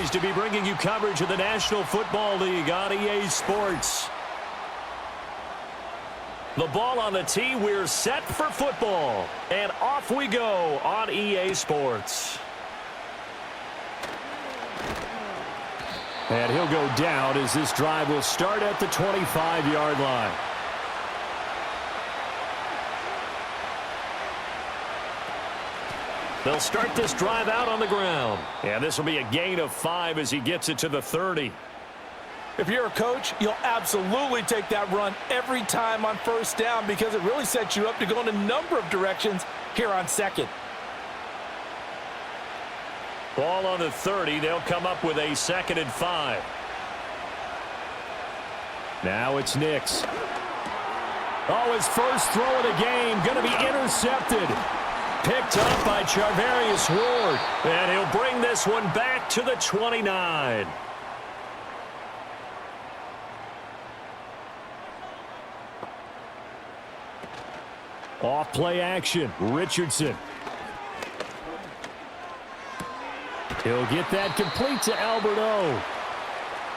pleased to be bringing you coverage of the National Football League on EA Sports. The ball on the tee, we're set for football. And off we go on EA Sports. And he'll go down as this drive will start at the 25-yard line. They'll start this drive out on the ground. And this will be a gain of 5 as he gets it to the 30. If you're a coach, you'll absolutely take that run every time on first down because it really sets you up to go in a number of directions here on second. Ball on the 30. They'll come up with a 2nd and 5. Now it's Nix. Oh, his first throw of the game going to be intercepted. Picked up by Charvarius Ward. And he'll bring this one back to the 29. Off play action. Richardson. He'll get that complete to Alberto.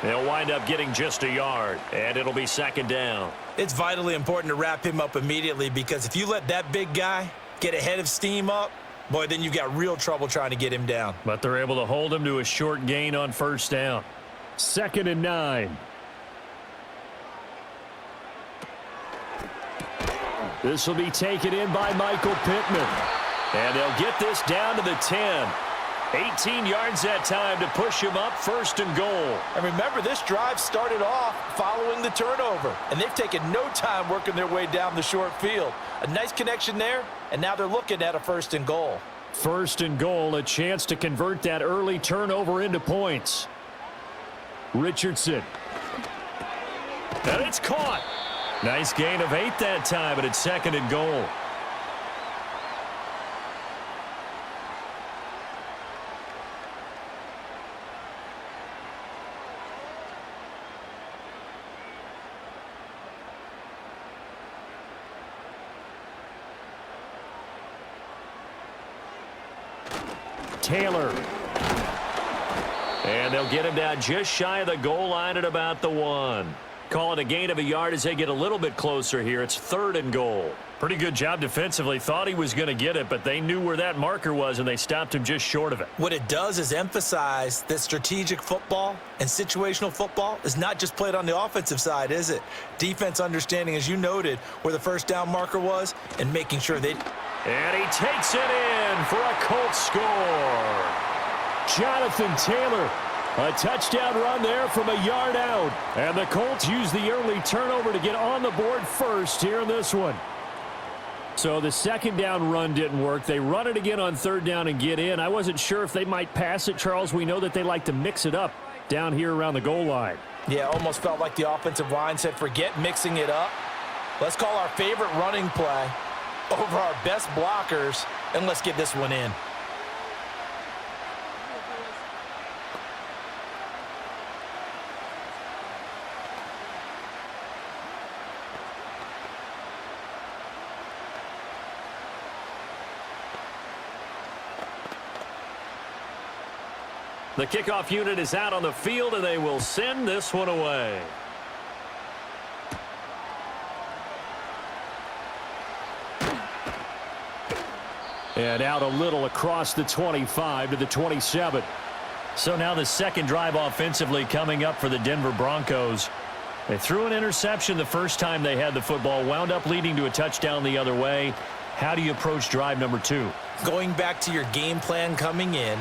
They'll wind up getting just a yard, and it'll be 2nd down. It's vitally important to wrap him up immediately because if you let that big guy get ahead of steam up, boy, then you've got real trouble trying to get him down. But they're able to hold him to a short gain on first down. 2nd and 9. This will be taken in by Michael Pittman. And they'll get this down to the 10. 18 yards that time to push him up 1st and goal. And remember, this drive started off following the turnover, and they've taken no time working their way down the short field. A nice connection there, and now they're looking at a 1st and goal. 1st and goal, a chance to convert that early turnover into points. Richardson. And it's caught. Nice gain of 8 that time, but it's 2nd and goal. Taylor. And they'll get him down just shy of the goal line at about the 1. Call it a gain of a yard as they get a little bit closer here. It's 3rd and goal. Pretty good job defensively. Thought he was going to get it, but they knew where that marker was, and they stopped him just short of it. What it does is emphasize that strategic football and situational football is not just played on the offensive side, is it? Defense understanding, as you noted, where the first down marker was and making sure they... And he takes it in for a Colts score. Jonathan Taylor, a touchdown run there from a yard out. And the Colts use the early turnover to get on the board first here in this one. So the 2nd down run didn't work. They run it again on 3rd down and get in. I wasn't sure if they might pass it, Charles. We know that they like to mix it up down here around the goal line. Yeah, almost felt like the offensive line said, forget mixing it up. Let's call our favorite running play over our best blockers, and let's get this one in. The kickoff unit is out on the field, and they will send this one away. And out a little across the 25 to the 27. So now the 2nd drive offensively coming up for the Denver Broncos. They threw an interception the first time they had the football, wound up leading to a touchdown the other way. How do you approach drive number 2? Going back to your game plan coming in,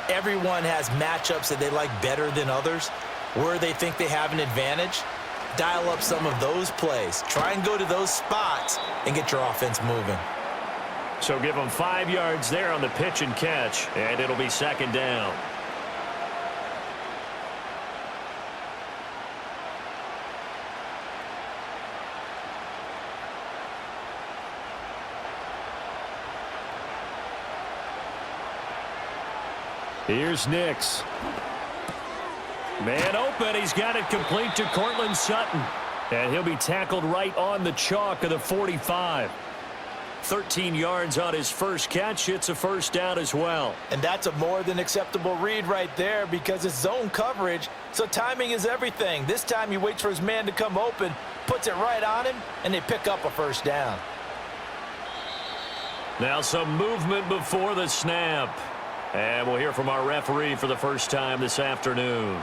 everyone has matchups that they like better than others. Where they think they have an advantage, dial up some of those plays. Try and go to those spots and get your offense moving. So give them 5 yards there on the pitch and catch, and it'll be 2nd down. Here's Nix. Man open. He's got it complete to Cortland Sutton. And he'll be tackled right on the chalk of the 45. 13 yards on his first catch. It's a first down as well. And that's a more than acceptable read right there because it's zone coverage, so timing is everything. This time he waits for his man to come open, puts it right on him, and they pick up a first down. Now some movement before the snap. And we'll hear from our referee for the first time this afternoon.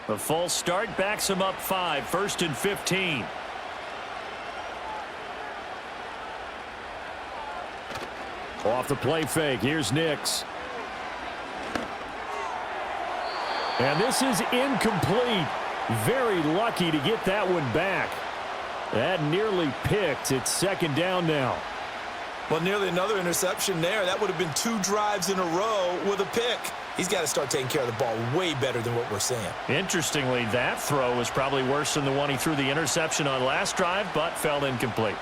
The false start backs him up 5, 1st and 15. Off the play fake, here's Nix. And this is incomplete. Very lucky to get that one back. That nearly picked. It's second down now. Well, nearly another interception there. That would have been 2 drives in a row with a pick. He's got to start taking care of the ball way better than what we're seeing. Interestingly, that throw was probably worse than the one he threw the interception on last drive, but fell incomplete.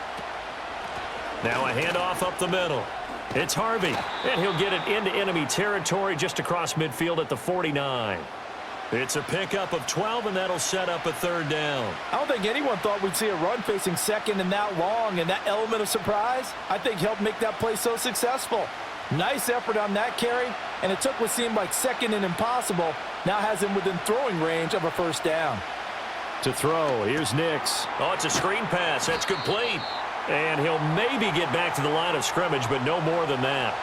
Now a handoff up the middle. It's Harvey, and he'll get it into enemy territory just across midfield at the 49. It's a pickup of 12, and that'll set up a third down. I don't think anyone thought we'd see a run facing second and that long, and that element of surprise, I think, helped make that play so successful. Nice effort on that carry, and it took what seemed like second and impossible, now has him within throwing range of a first down. To throw, here's Nix. Oh, it's a screen pass. That's complete. And he'll maybe get back to the line of scrimmage, but no more than that.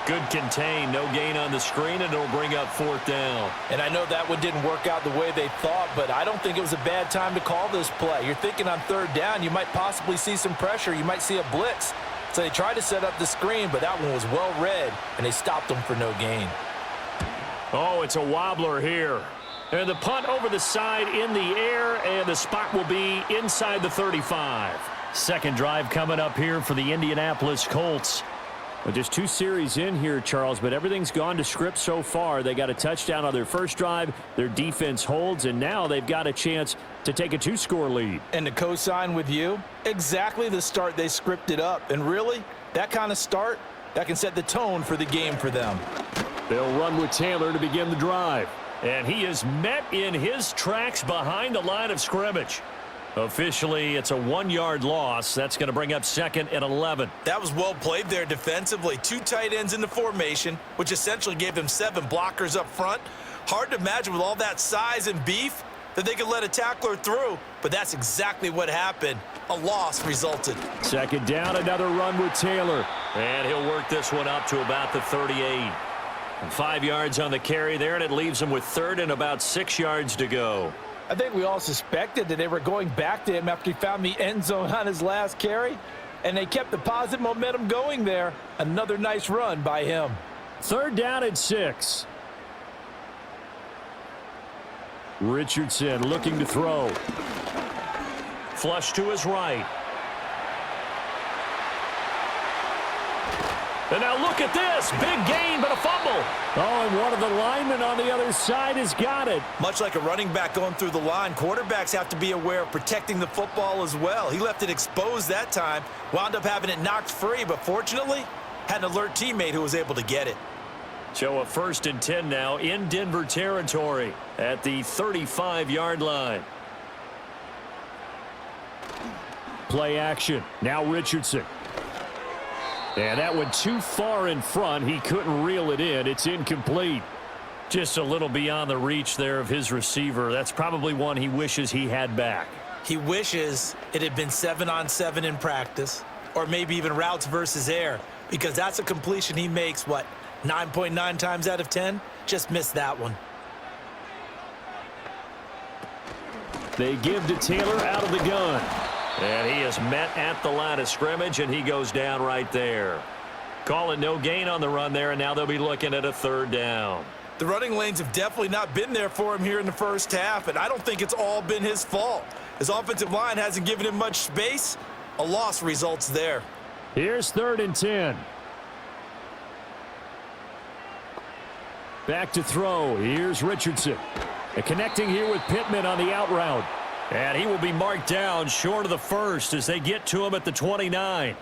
Good contain, no gain on the screen, and it'll bring up 4th down. And I know that one didn't work out the way they thought, but I don't think it was a bad time to call this play. You're thinking on 3rd down, you might possibly see some pressure. You might see a blitz. So they tried to set up the screen, but that one was well read, and they stopped them for no gain. Oh, it's a wobbler here. And the punt over the side in the air, and the spot will be inside the 35. Second drive coming up here for the Indianapolis Colts. Well, just 2 series in here, Charles, but everything's gone to script so far. They got a touchdown on their first drive. Their defense holds, and now they've got a chance to take a 2-score lead. And to co-sign with you, exactly the start they scripted up. And really, that kind of start, that can set the tone for the game for them. They'll run with Taylor to begin the drive. And he is met in his tracks behind the line of scrimmage. Officially, it's a 1-yard loss. That's going to bring up 2nd and 11. That was well played there defensively. 2 tight ends in the formation, which essentially gave them 7 blockers up front. Hard to imagine with all that size and beef that they could let a tackler through, but that's exactly what happened. A loss resulted. Second down, another run with Taylor. And he'll work this one up to about the 38. And 5 yards on the carry there, and it leaves him with 3rd and about 6 yards to go. I think we all suspected that they were going back to him after he found the end zone on his last carry, and they kept the positive momentum going there. Another nice run by him. 3rd down and 6. Richardson looking to throw. Flush to his right. And now look at this. Big gain, but a fumble. Oh, and one of the linemen on the other side has got it. Much like a running back going through the line, quarterbacks have to be aware of protecting the football as well. He left it exposed that time, wound up having it knocked free, but fortunately, had an alert teammate who was able to get it. So a 1st and 10 now in Denver territory at the 35-yard line. Play action. Now Richardson. And that went too far in front. He couldn't reel it in. It's incomplete. Just a little beyond the reach there of his receiver. That's probably one he wishes he had back. He wishes it had been 7-on-7 in practice, or maybe even routes versus air, because that's a completion he makes, 9.9 times out of 10? Just missed that one. They give to Taylor out of the gun. And he is met at the line of scrimmage, and he goes down right there. Call it no gain on the run there, and now they'll be looking at a 3rd down. The running lanes have definitely not been there for him here in the first half, and I don't think it's all been his fault. His offensive line hasn't given him much space. A loss results there. Here's 3rd and 10. Back to throw. Here's Richardson. And connecting here with Pittman on the out route. And he will be marked down short of the 1st as they get to him at the 29.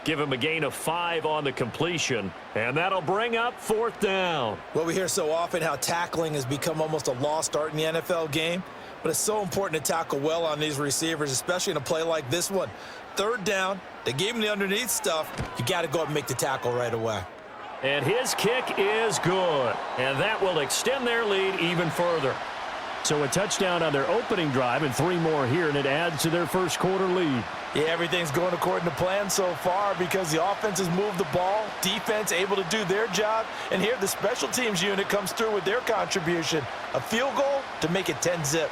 Give him a gain of 5 on the completion, and that'll bring up 4th down. Well, we hear so often how tackling has become almost a lost art in the NFL game, but it's so important to tackle well on these receivers, especially in a play like this one. 3rd down, they gave him the underneath stuff. You got to go up and make the tackle right away. And his kick is good, and that will extend their lead even further. So a touchdown on their opening drive and 3 more here, and it adds to their first quarter lead. Yeah, everything's going according to plan so far because the offense has moved the ball, defense able to do their job, and here the special teams unit comes through with their contribution. A field goal to make it 10-zip.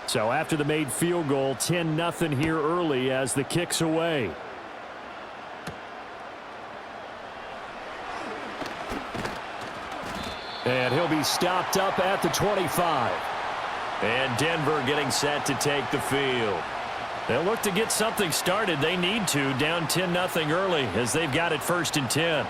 So after the made field goal, 10-0 here early as the kick's away. And he'll be stopped up at the 25. And Denver getting set to take the field. They'll look to get something started. They need to, down 10-0 early as they've got it 1st and 10.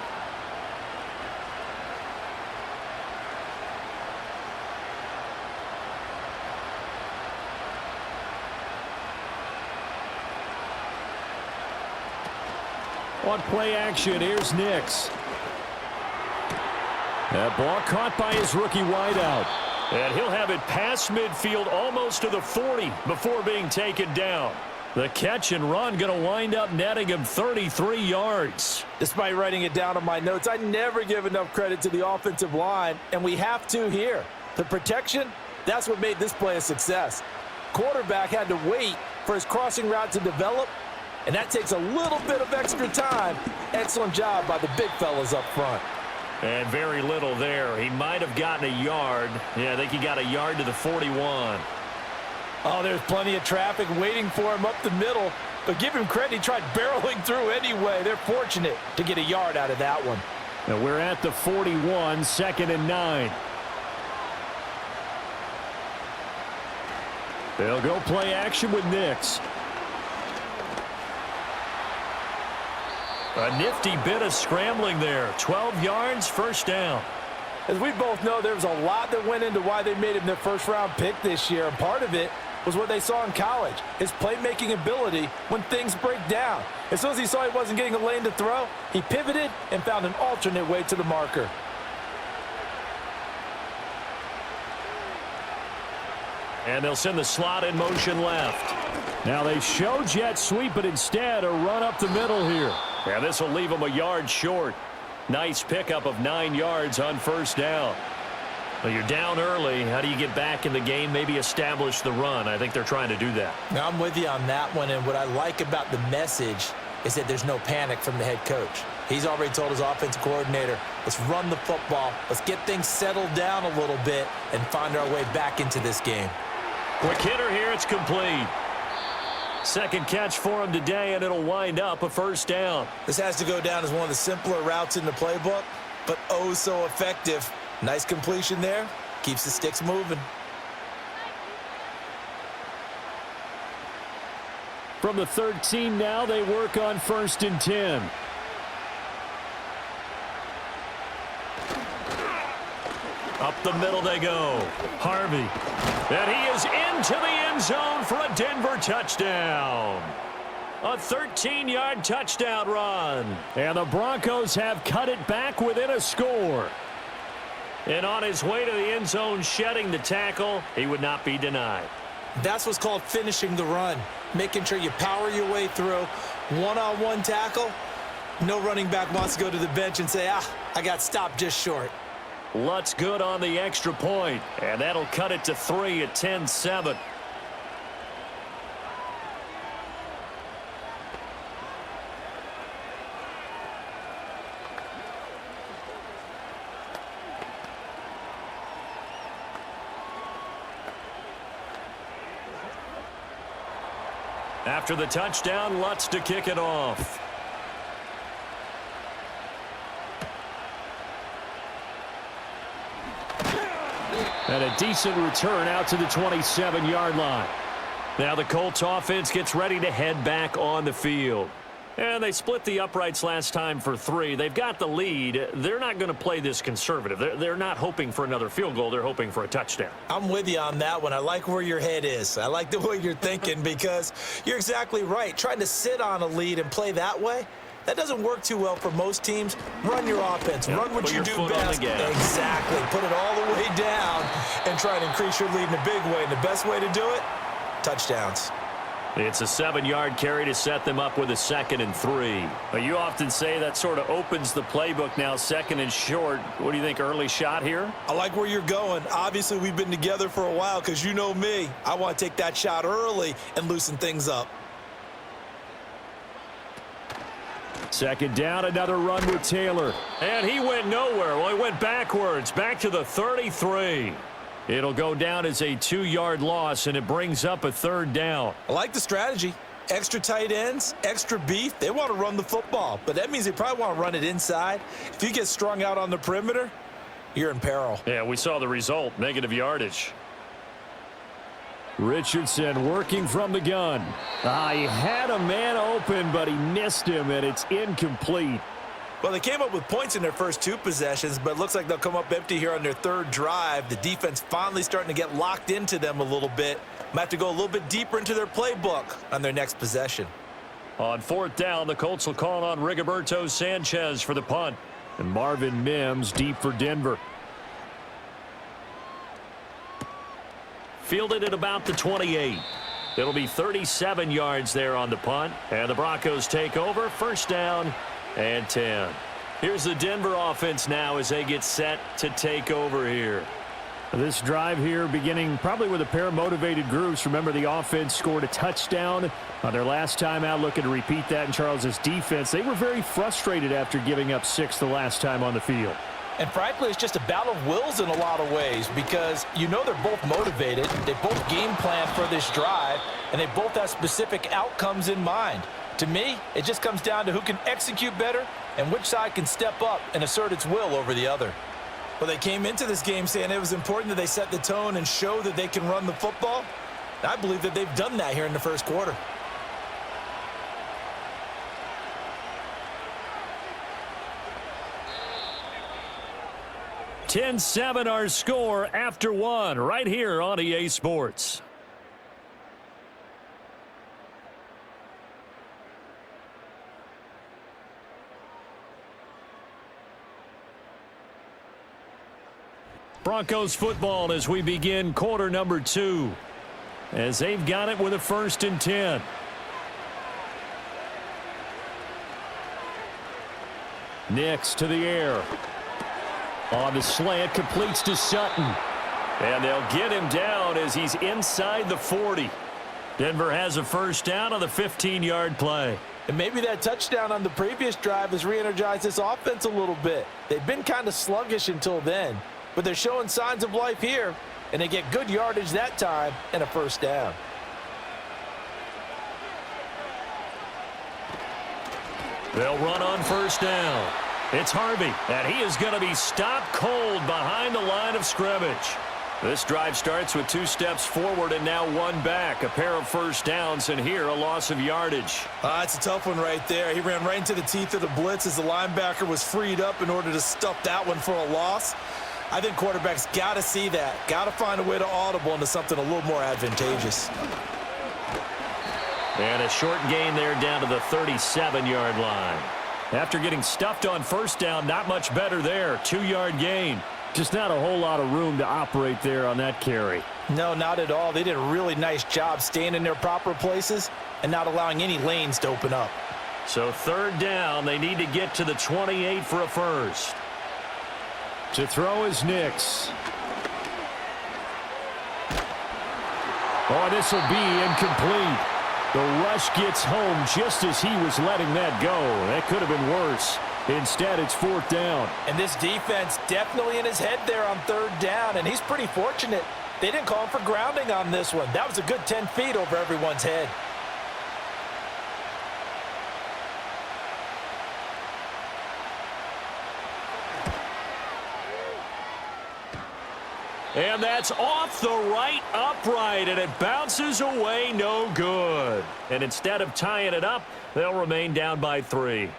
On play action, here's Nix. That ball caught by his rookie wideout. And he'll have it past midfield almost to the 40 before being taken down. The catch and run going to wind up netting him 33 yards. Despite writing it down on my notes, I never give enough credit to the offensive line, and we have to here. The protection, that's what made this play a success. Quarterback had to wait for his crossing route to develop, and that takes a little bit of extra time. Excellent job by the big fellas up front. And very little there. He might have gotten a yard. Yeah, I think he got a yard to the 41. Oh, there's plenty of traffic waiting for him up the middle. But give him credit, he tried barreling through anyway. They're fortunate to get a yard out of that one. And we're at the 41, 2nd and 9. They'll go play action with Nix. A nifty bit of scrambling there. 12 yards, 1st down. As we both know, there's a lot that went into why they made him their 1st-round pick this year. And part of it was what they saw in college, his playmaking ability when things break down. As soon as he saw he wasn't getting a lane to throw, he pivoted and found an alternate way to the marker. And they'll send the slot in motion left. Now they show jet sweep, but instead a run up the middle here. And this will leave them a yard short. Nice pickup of 9 yards on 1st down. Well, you're down early. How do you get back in the game, maybe establish the run? I think they're trying to do that. Now, I'm with you on that one, and what I like about the message is that there's no panic from the head coach. He's already told his offensive coordinator, let's run the football, let's get things settled down a little bit and find our way back into this game. Quick hitter here, it's complete. 2nd catch for him today, and it'll wind up a 1st down. This has to go down as one of the simpler routes in the playbook, but oh so effective. Nice completion there. Keeps the sticks moving. From the 13 now, they work on 1st and 10. Up the middle they go. Harvey. And he is into the end zone for a Denver touchdown. A 13-yard touchdown run. And the Broncos have cut it back within a score. And on his way to the end zone, shedding the tackle, he would not be denied. That's what's called finishing the run. Making sure you power your way through. One-on-one tackle. No running back wants to go to the bench and say, I got stopped just short. Lutz good on the extra point, and that'll cut it to 3 at 10-7. After the touchdown, Lutz to kick it off. And a decent return out to the 27-yard line. Now the Colts offense gets ready to head back on the field. And they split the uprights last time for 3. They've got the lead. They're not going to play this conservative. They're not hoping for another field goal. They're hoping for a touchdown. I'm with you on that one. I like where your head is. I like the way you're thinking because you're exactly right. Trying to sit on a lead and play that way, that doesn't work too well for most teams. Run your offense. Run what you do best. Exactly. Put it all the way down and try to increase your lead in a big way. And the best way to do it, touchdowns. It's a 7-yard carry to set them up with a 2nd and 3. But you often say that sort of opens the playbook now, 2nd and short. What do you think, early shot here? I like where you're going. Obviously, we've been together for a while because you know me. I want to take that shot early and loosen things up. 2nd down, another run with Taylor. And he went nowhere. Well, he went backwards, back to the 33. It'll go down as a 2-yard loss, and it brings up a 3rd down. I like the strategy. Extra tight ends, extra beef. They want to run the football, but that means they probably want to run it inside. If you get strung out on the perimeter, you're in peril. Yeah, we saw the result, negative yardage. Richardson working from the gun. He had a man open, but he missed him, and it's incomplete. Well, they came up with points in their first 2 possessions, but it looks like they'll come up empty here on their 3rd drive. The defense finally starting to get locked into them a little bit. Might have to go a little bit deeper into their playbook on their next possession. On 4th down, the Colts will call on Rigoberto Sanchez for the punt. And Marvin Mims deep for Denver. Fielded at about the 28. It'll be 37 yards there on the punt. And the Broncos take over. 1st down and 10. Here's the Denver offense now as they get set to take over here. This drive here beginning probably with a pair of motivated groups. Remember, the offense scored a touchdown on their last time out, looking to repeat that in Charles's defense. They were very frustrated after giving up 6 the last time on the field. And frankly, it's just a battle of wills in a lot of ways because you know they're both motivated. They both game plan for this drive, and they both have specific outcomes in mind. To me, it just comes down to who can execute better and which side can step up and assert its will over the other. Well, they came into this game saying it was important that they set the tone and show that they can run the football. And I believe that they've done that here in the first quarter. (10-7) our score after 1 right here on EA Sports. Broncos football as we begin quarter number 2. As they've got it with a 1st and 10. Nix to the air. On the slant, completes to Sutton. And they'll get him down as he's inside the 40. Denver has a 1st down on the 15-yard play. And maybe that touchdown on the previous drive has re-energized this offense a little bit. They've been kind of sluggish until then, but they're showing signs of life here, and they get good yardage that time and a 1st down. They'll run on 1st down. It's Harvey, and he is going to be stopped cold behind the line of scrimmage. This drive starts with 2 steps forward and now 1 back. A pair of 1st downs, and here a loss of yardage. It's a tough one right there. He ran right into the teeth of the blitz as the linebacker was freed up in order to stuff that one for a loss. I think quarterbacks got to see that. Got to find a way to audible into something a little more advantageous. And a short gain there down to the 37-yard line. After getting stuffed on 1st down, not much better there. 2-yard gain. Just not a whole lot of room to operate there on that carry. No, not at all. They did a really nice job staying in their proper places and not allowing any lanes to open up. So 3rd down, they need to get to the 28 for a 1st. To throw is Nix. Oh, this will be incomplete. The rush gets home just as he was letting that go. That could have been worse. Instead, it's 4th down. And this defense definitely in his head there on 3rd down, and he's pretty fortunate. They didn't call him for grounding on this one. That was a good 10 feet over everyone's head. And that's off the right upright, and it bounces away no good. And instead of tying it up, they'll remain down by 3.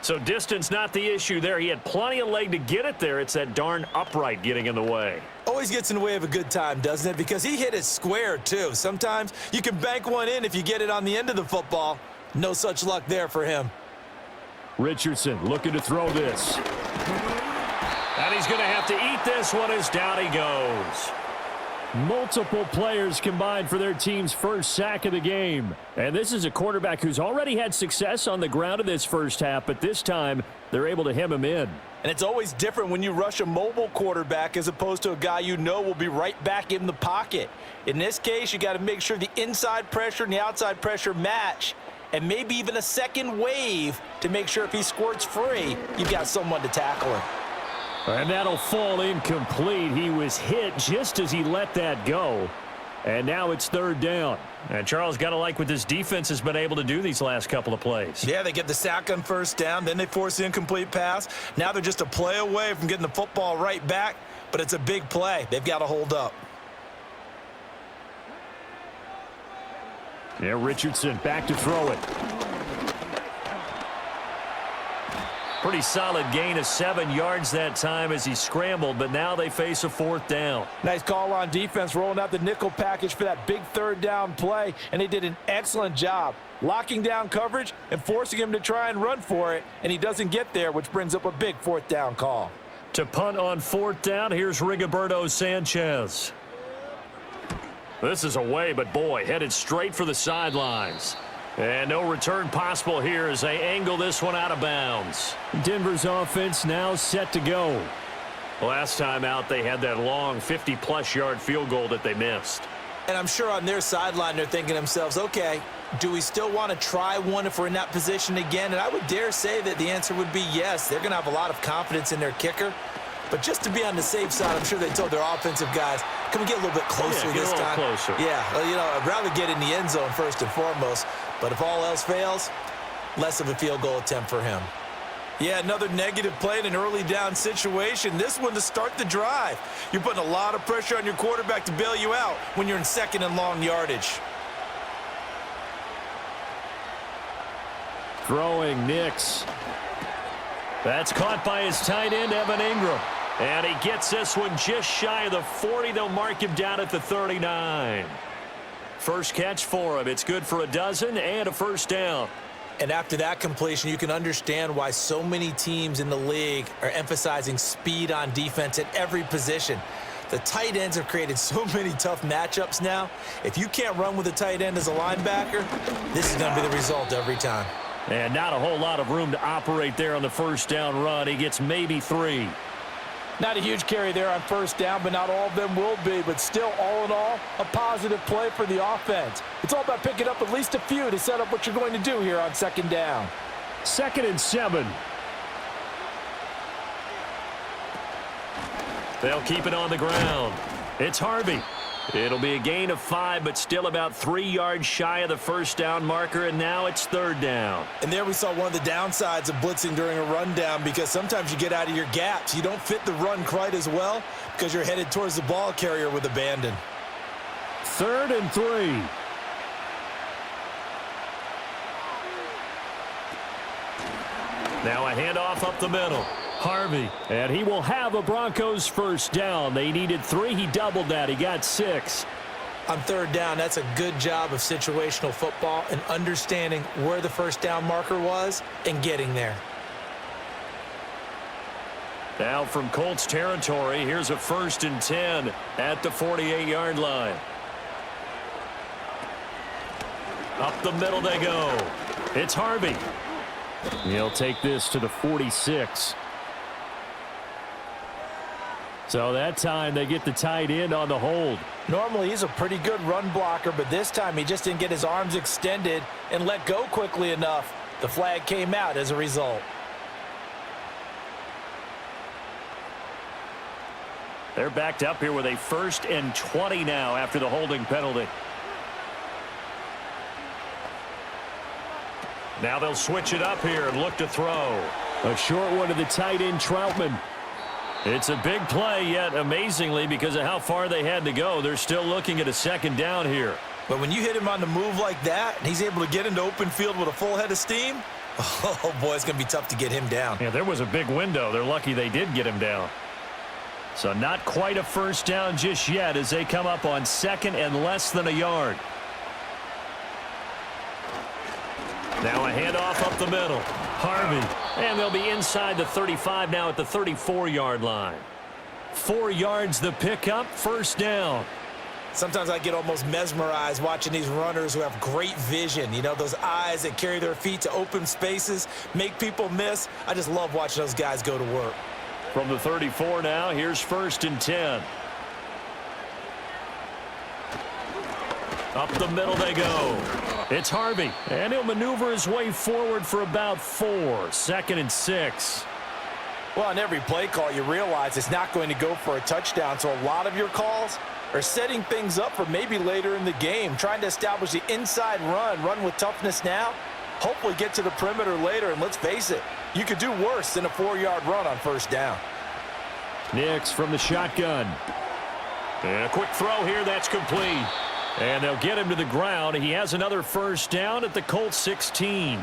So distance not the issue there. He had plenty of leg to get it there. It's that darn upright getting in the way. Always gets in the way of a good time, doesn't it? Because he hit it square, too. Sometimes you can bank one in if you get it on the end of the football. No such luck there for him. Richardson looking to throw this. And he's going to have to eat this one as down he goes. Multiple players combined for their team's first sack of the game. And this is a quarterback who's already had success on the ground in this first half, but this time they're able to hem him in. And it's always different when you rush a mobile quarterback as opposed to a guy you know will be right back in the pocket. In this case, you got to make sure the inside pressure and the outside pressure match, and maybe even a second wave to make sure if he squirts free, you've got someone to tackle him. And that'll fall incomplete. He was hit just as he let that go. And now it's 3rd down. And Charles, got to like what this defense has been able to do these last couple of plays. Yeah, they get the sack on 1st down, then they force the incomplete pass. Now they're just a play away from getting the football right back, but it's a big play. They've got to hold up. Yeah, Richardson back to throw it. Pretty solid gain of 7 yards that time as he scrambled, but now they face a 4th down. Nice call on defense, rolling out the nickel package for that big 3rd down play, and they did an excellent job locking down coverage and forcing him to try and run for it, and he doesn't get there, which brings up a big 4th down call. To punt on 4th down, here's Rigoberto Sanchez. This is away, but boy, headed straight for the sidelines. And no return possible here as they angle this one out of bounds. Denver's offense now set to go. Last time out, they had that long 50-plus yard field goal that they missed. And I'm sure on their sideline, they're thinking to themselves, okay, do we still want to try one if we're in that position again? And I would dare say that the answer would be yes. They're going to have a lot of confidence in their kicker. But just to be on the safe side, I'm sure they told their offensive guys, can we get a little bit closer this time? Closer. Yeah, well, you know, I'd rather get in the end zone first and foremost. But if all else fails, less of a field goal attempt for him. Yeah, another negative play in an early down situation. This one to start the drive. You're putting a lot of pressure on your quarterback to bail you out when you're in 2nd and long yardage. Throwing Nix. That's caught by his tight end, Evan Ingram. And he gets this one just shy of the 40. They'll mark him down at the 39. First catch for him. It's good for a dozen and a 1st down. And after that completion, you can understand why so many teams in the league are emphasizing speed on defense at every position. The tight ends have created so many tough matchups now. If you can't run with a tight end as a linebacker, this is going to be the result every time. And not a whole lot of room to operate there on the 1st down run. He gets maybe 3. Not a huge carry there on 1st down, but not all of them will be. But still, all in all, a positive play for the offense. It's all about picking up at least a few to set up what you're going to do here on 2nd down. 2nd and 7. They'll keep it on the ground. It's Harvey. It'll be a gain of 5, but still about 3 yards shy of the 1st down marker, and now it's 3rd down. And there we saw one of the downsides of blitzing during a rundown, because sometimes you get out of your gaps. You don't fit the run quite as well because you're headed towards the ball carrier with abandon. 3rd and 3. Now a handoff up the middle. Harvey, and he will have a Broncos 1st down. They needed 3. He doubled that. He got 6. On 3rd down, that's a good job of situational football and understanding where the 1st down marker was and getting there. Now from Colts territory, here's a 1st and 10 at the 48-yard line. Up the middle they go. It's Harvey. He'll take this to the 46. So that time they get the tight end on the hold. Normally he's a pretty good run blocker, but this time he just didn't get his arms extended and let go quickly enough. The flag came out as a result. They're backed up here with a 1st and 20 now after the holding penalty. Now they'll switch it up here and look to throw. A short one to the tight end, Troutman. It's a big play, yet amazingly, because of how far they had to go, they're still looking at a second down here. But when you hit him on the move like that, and he's able to get into open field with a full head of steam, oh, boy, it's going to be tough to get him down. Yeah, there was a big window. They're lucky they did get him down. So not quite a first down just yet as they come up on second and less than a yard. Now a handoff up the middle. Harvey. And they'll be inside the 35 now at the 34-yard line. 4 yards the pickup, first down. Sometimes I get almost mesmerized watching these runners who have great vision. You know, those eyes that carry their feet to open spaces, make people miss. I just love watching those guys go to work. From the 34 now, here's first and 10. Up the middle they go. It's Harvey, and he'll maneuver his way forward for about 4. Second and 6. Well, on every play call, you realize it's not going to go for a touchdown, so a lot of your calls are setting things up for maybe later in the game, trying to establish the inside run with toughness now, hopefully get to the perimeter later, and let's face it, you could do worse than a 4-yard run on first down. Nix from the shotgun. And a quick throw here, that's complete. And they'll get him to the ground. He has another first down at the Colts 16.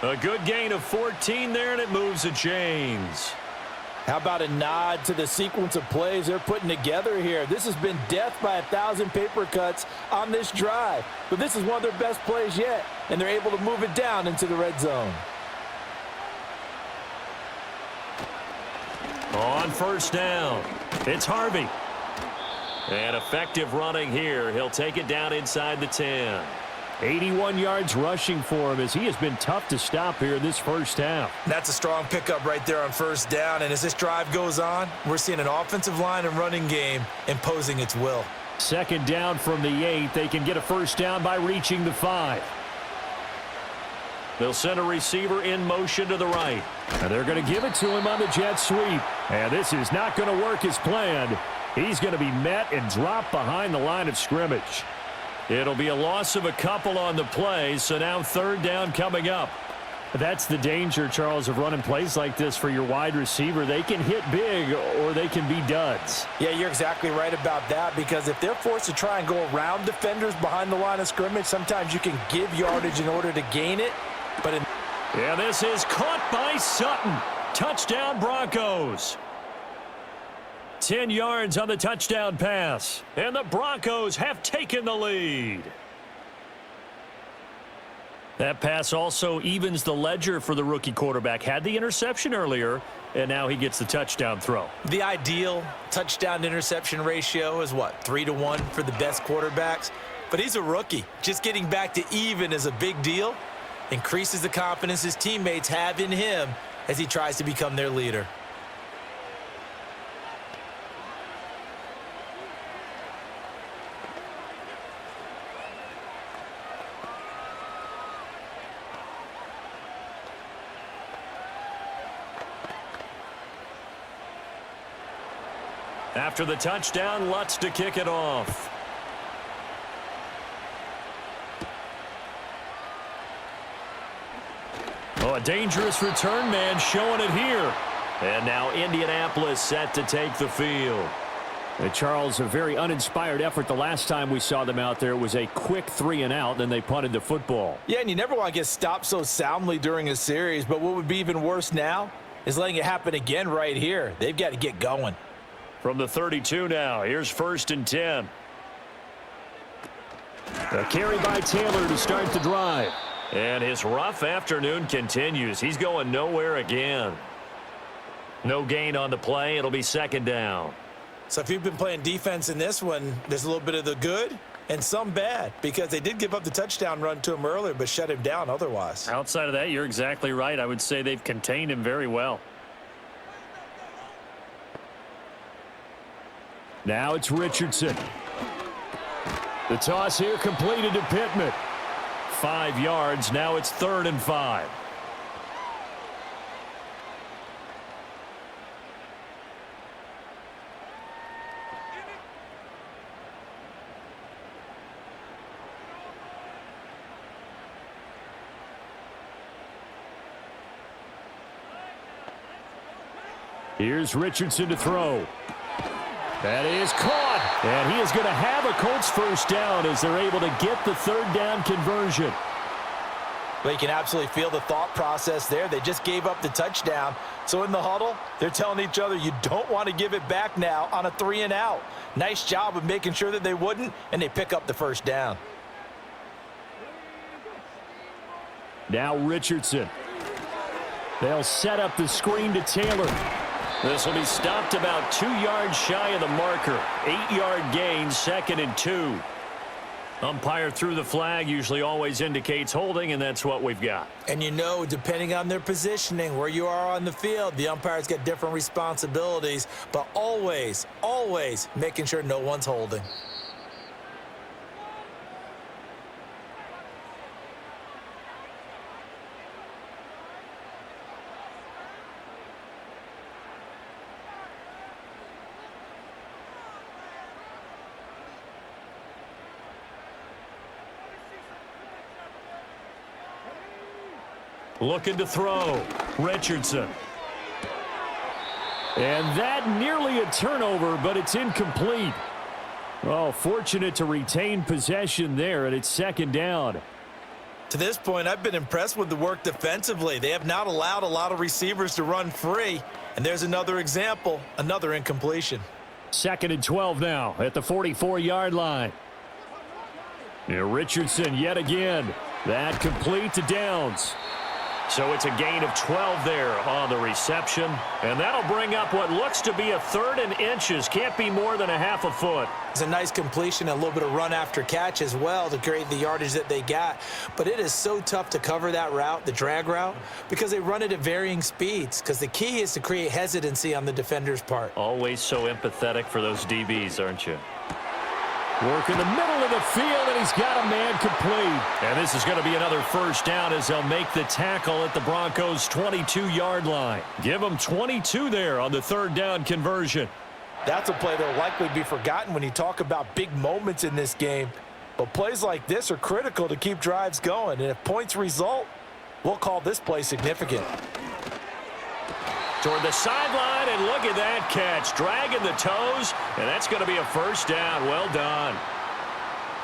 A good gain of 14 there, and it moves the chains. How about a nod to the sequence of plays they're putting together here? This has been death by 1,000 paper cuts on this drive. But this is one of their best plays yet, and they're able to move it down into the red zone. On first down, it's Harvey. And effective running here. He'll take it down inside the 10. 81 yards rushing for him as he has been tough to stop here this first half. That's a strong pickup right there on first down, and as this drive goes on, we're seeing an offensive line and running game imposing its will. Second down from the 8. They can get a first down by reaching the 5. They'll send a receiver in motion to the right. And they're going to give it to him on the jet sweep. And this is not going to work as planned. He's going to be met and dropped behind the line of scrimmage. It'll be a loss of a couple on the play, so now third down coming up. That's the danger, Charles, of running plays like this for your wide receiver. They can hit big or they can be duds. Yeah, you're exactly right about that, because if they're forced to try and go around defenders behind the line of scrimmage, sometimes you can give yardage in order to gain it. But yeah, this is caught by Sutton. Touchdown, Broncos. 10 yards on the touchdown pass. And the Broncos have taken the lead. That pass also evens the ledger for the rookie quarterback. Had the interception earlier, and now he gets the touchdown throw. The ideal touchdown-interception ratio is what, 3-to-1 for the best quarterbacks? But he's a rookie. Just getting back to even is a big deal. Increases the confidence his teammates have in him as he tries to become their leader. After the touchdown, Lutz to kick it off. Oh, a dangerous return man showing it here. And now Indianapolis set to take the field. Charles, a very uninspired effort the last time we saw them out there. It was a quick 3-and-out, then they punted the football. yeah, and you never want to get stopped so soundly during a series, but what would be even worse now is letting it happen again right here. They've got to get going. From the 32 now, here's first and 10. A carry by Taylor to start the drive. And his rough afternoon continues. He's going nowhere again. No gain on the play. It'll be second down. So if you've been playing defense in this one, there's a little bit of the good and some bad, because they did give up the touchdown run to him earlier but shut him down otherwise. Outside of that, you're exactly right. I would say they've contained him very well. Now it's Richardson. The toss here completed to Pittman. 5 yards. Now it's 3rd and 5. Here's Richardson to throw. That is caught. And he is going to have a Colts first down as they're able to get the third down conversion. Well, you can absolutely feel the thought process there. They just gave up the touchdown. So in the huddle, they're telling each other, you don't want to give it back now on a 3-and-out. Nice job of making sure that they wouldn't, and they pick up the first down. Now Richardson. They'll set up the screen to Taylor. This will be stopped about 2 yards shy of the marker. 8-yard gain, 2nd and 2. Umpire threw the flag, usually always indicates holding, and that's what we've got. And you know, depending on their positioning, where you are on the field, the umpire's got different responsibilities, but always, always making sure no one's holding. Looking to throw. Richardson. And that nearly a turnover, but it's incomplete. Oh, fortunate to retain possession there, and it's 2nd down. To this point, I've been impressed with the work defensively. They have not allowed a lot of receivers to run free. And there's another example, another incompletion. 2nd and 12 now at the 44-yard line. And Richardson yet again. That complete to Downs. So it's a gain of 12 there on the reception. And that'll bring up what looks to be a 3rd and inches. Can't be more than a half a foot. It's a nice completion, a little bit of run after catch as well to create the yardage that they got. But it is so tough to cover that route, the drag route, because they run it at varying speeds. Because the key is to create hesitancy on the defender's part. Always so empathetic for those DBs, aren't you? Work in the middle of the field, and he's got a man complete. And this is going to be another first down as they'll make the tackle at the Broncos' 22-yard line. Give them 22 there on the 3rd down conversion. That's a play that will likely be forgotten when you talk about big moments in this game. But plays like this are critical to keep drives going. And if points result, we'll call this play significant. Toward the sideline, and look at that catch. Dragging the toes, and that's going to be a first down. Well done.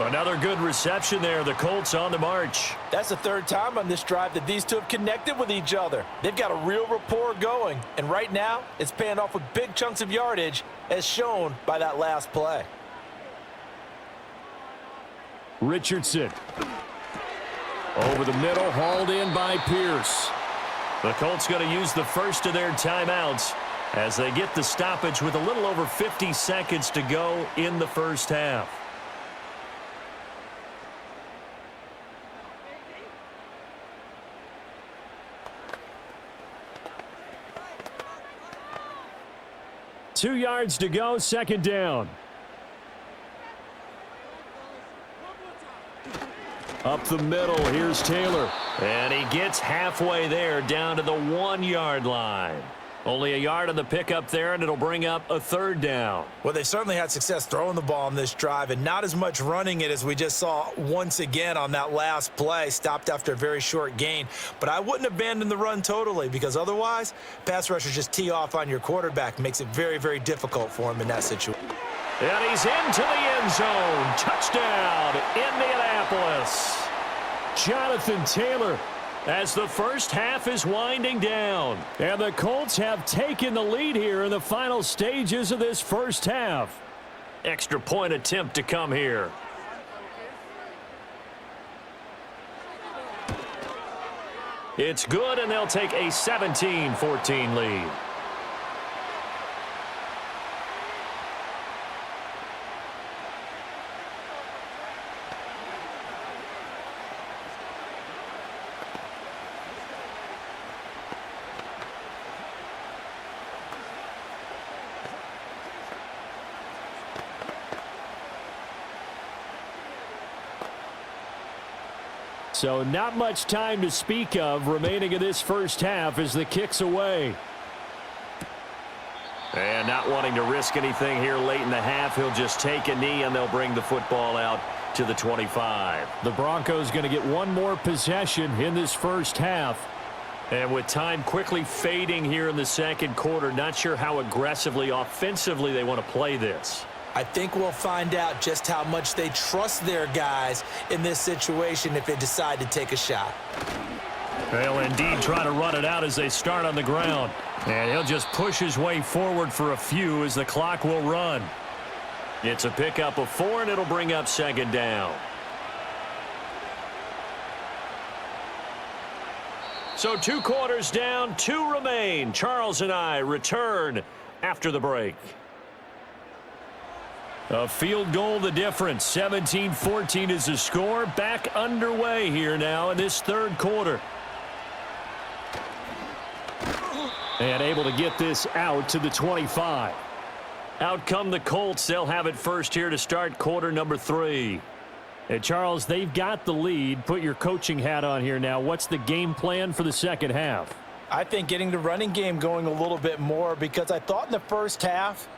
Another good reception there. The Colts on the march. That's the 3rd time on this drive that these two have connected with each other. They've got a real rapport going. And right now, it's paying off with big chunks of yardage, as shown by that last play. Richardson. Over the middle, hauled in by Pierce. The Colts going to use the first of their timeouts as they get the stoppage with a little over 50 seconds to go in the first half. Two yards to go, 2nd down. Up the middle, here's Taylor. And he gets halfway there down to the 1-yard line. Only a yard on the pickup there, and it'll bring up a 3rd down. Well, they've certainly had success throwing the ball on this drive, and not as much running it as we just saw once again on that last play, stopped after a very short gain. But I wouldn't abandon the run totally, because otherwise, pass rushers just tee off on your quarterback. Makes it very, very difficult for him in that situation. And he's into the end zone. Touchdown, Indianapolis. Jonathan Taylor as the first half is winding down. And the Colts have taken the lead here in the final stages of this first half. Extra point attempt to come here. It's good, and they'll take a 17-14 lead. So not much time to speak of remaining in this first half as the kick's away. And not wanting to risk anything here late in the half, he'll just take a knee and they'll bring the football out to the 25. The Broncos going to get one more possession in this first half. And with time quickly fading here in the second quarter, not sure how aggressively, offensively they want to play this. I think we'll find out just how much they trust their guys in this situation if they decide to take a shot. They'll indeed try to run it out as they start on the ground. And he'll just push his way forward for a few as the clock will run. It's a pickup of 4, and it'll bring up second down. So 2 quarters down, 2 remain. Charles and I return after the break. A field goal the difference. 17-14 is the score. Back underway here now in this third quarter. And able to get this out to the 25. Out come the Colts. They'll have it first here to start quarter number 3. And Charles, they've got the lead. Put your coaching hat on here now. What's the game plan for the second half? I think getting the running game going a little bit more, because I thought in the first half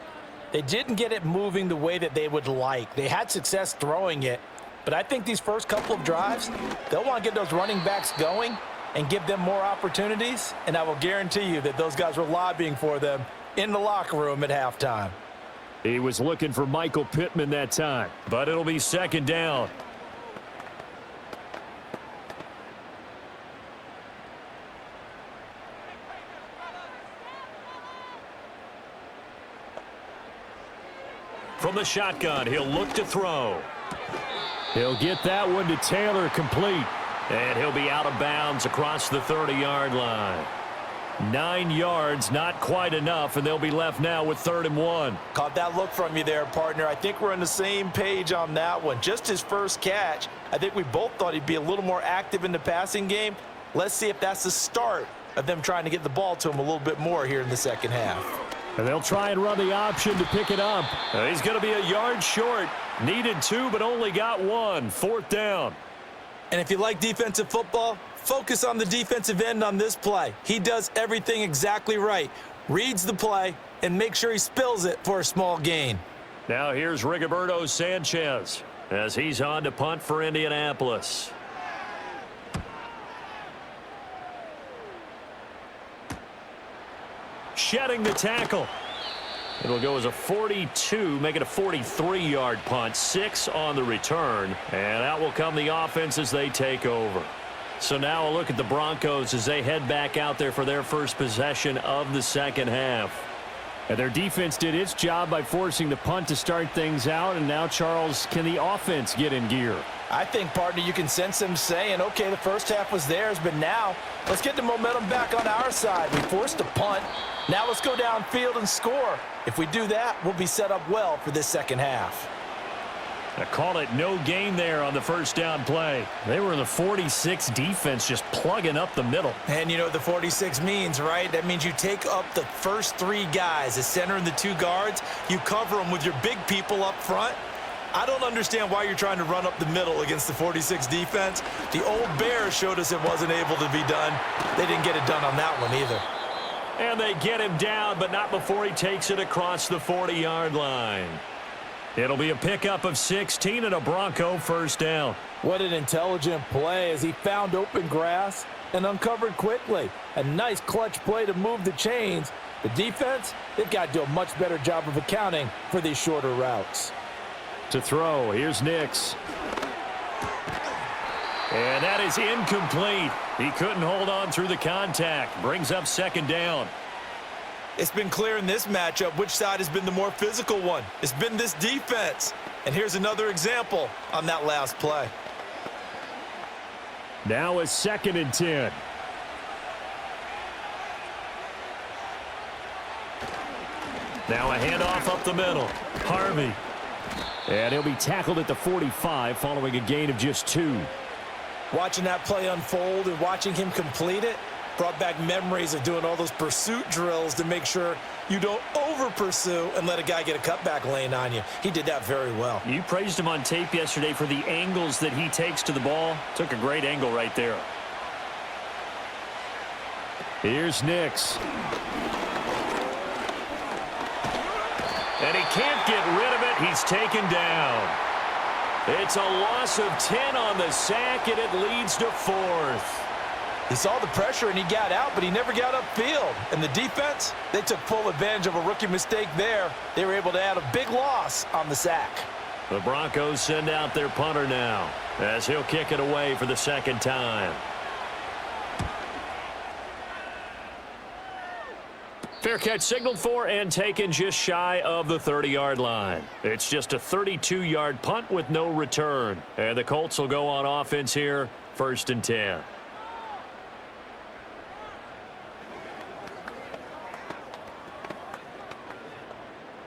they didn't get it moving the way that they would like. They had success throwing it, but I think these first couple of drives, they'll want to get those running backs going and give them more opportunities, and I will guarantee you that those guys were lobbying for them in the locker room at halftime. He was looking for Michael Pittman that time, but it'll be second down. From the shotgun, he'll look to throw. He'll get that one to Taylor, complete. And he'll be out of bounds across the 30-yard line. 9 yards, not quite enough, and they'll be left now with 3rd and 1. Caught that look from you there, partner. I think we're on the same page on that one. Just his first catch, I think we both thought he'd be a little more active in the passing game. Let's see if that's the start of them trying to get the ball to him a little bit more here in the second half. And they'll try and run the option to pick it up. He's going to be a yard short. Needed 2, but only got 1. 4th down. And if you like defensive football, focus on the defensive end on this play. He does everything exactly right. Reads the play and make sure he spills it for a small gain. Now here's Rigoberto Sanchez as he's on to punt for Indianapolis. Shedding the tackle. It'll go as a 42, make it a 43-yard punt. 6 on the return. And out will come the offense as they take over. So now a look at the Broncos as they head back out there for their first possession of the second half. And their defense did its job by forcing the punt to start things out. And now, Charles, can the offense get in gear? I think, partner, you can sense them saying, okay, the first half was theirs, but now let's get the momentum back on our side. We forced a punt. Now let's go downfield and score. If we do that, we'll be set up well for this second half. I call it no gain there on the first down play. They were in the 46 defense, just plugging up the middle. And you know what the 46 means, right? That means you take up the first 3 guys, the center and the 2 guards. You cover them with your big people up front. I don't understand why you're trying to run up the middle against the 46 defense. The old Bears showed us it wasn't able to be done. They didn't get it done on that one either. And they get him down, but not before he takes it across the 40-yard line. It'll be a pickup of 16 and a Bronco first down. What an intelligent play as he found open grass and uncovered quickly. A nice clutch play to move the chains. The defense, they've got to do a much better job of accounting for these shorter routes. To throw, here's Nix. And that is incomplete. He couldn't hold on through the contact. Brings up second down. It's been clear in this matchup which side has been the more physical one. It's been this defense. And here's another example on that last play. Now a 2nd and 10. Now a handoff up the middle. Harvey. And he'll be tackled at the 45 following a gain of just 2. Watching that play unfold and watching him complete it brought back memories of doing all those pursuit drills to make sure you don't over-pursue and let a guy get a cutback lane on you. He did that very well. You praised him on tape yesterday for the angles that he takes to the ball. Took a great angle right there. Here's Nix. And he can't get rid of it. He's taken down. It's a loss of 10 on the sack, and it leads to 4th. He saw the pressure and he got out, but he never got upfield. And the defense, they took full advantage of a rookie mistake there. They were able to add a big loss on the sack. The Broncos send out their punter now as he'll kick it away for the second time. Fair catch signaled for and taken just shy of the 30-yard line. It's just a 32-yard punt with no return. And the Colts will go on offense here, 1st and 10.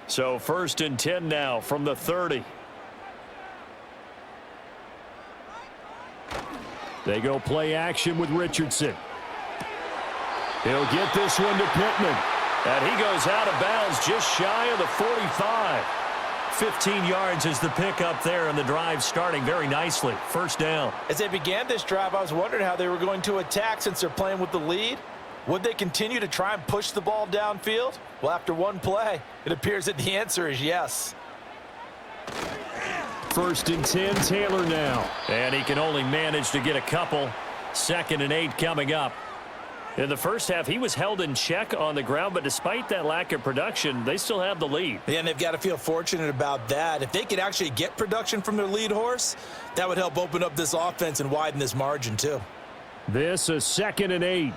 So 1st and 10 now from the 30. They go play action with Richardson. He'll get this one to Pittman. And he goes out of bounds just shy of the 45. 15 yards is the pickup there, and the drive starting very nicely. 1st down. As they began this drive, I was wondering how they were going to attack since they're playing with the lead. Would they continue to try and push the ball downfield? Well, after one play, it appears that the answer is yes. 1st and 10, Taylor now. And he can only manage to get a couple. 2nd and 8 coming up. In the first half, he was held in check on the ground, but despite that lack of production, they still have the lead. Yeah, and they've got to feel fortunate about that. If they could actually get production from their lead horse, that would help open up this offense and widen this margin too. This is 2nd and 8.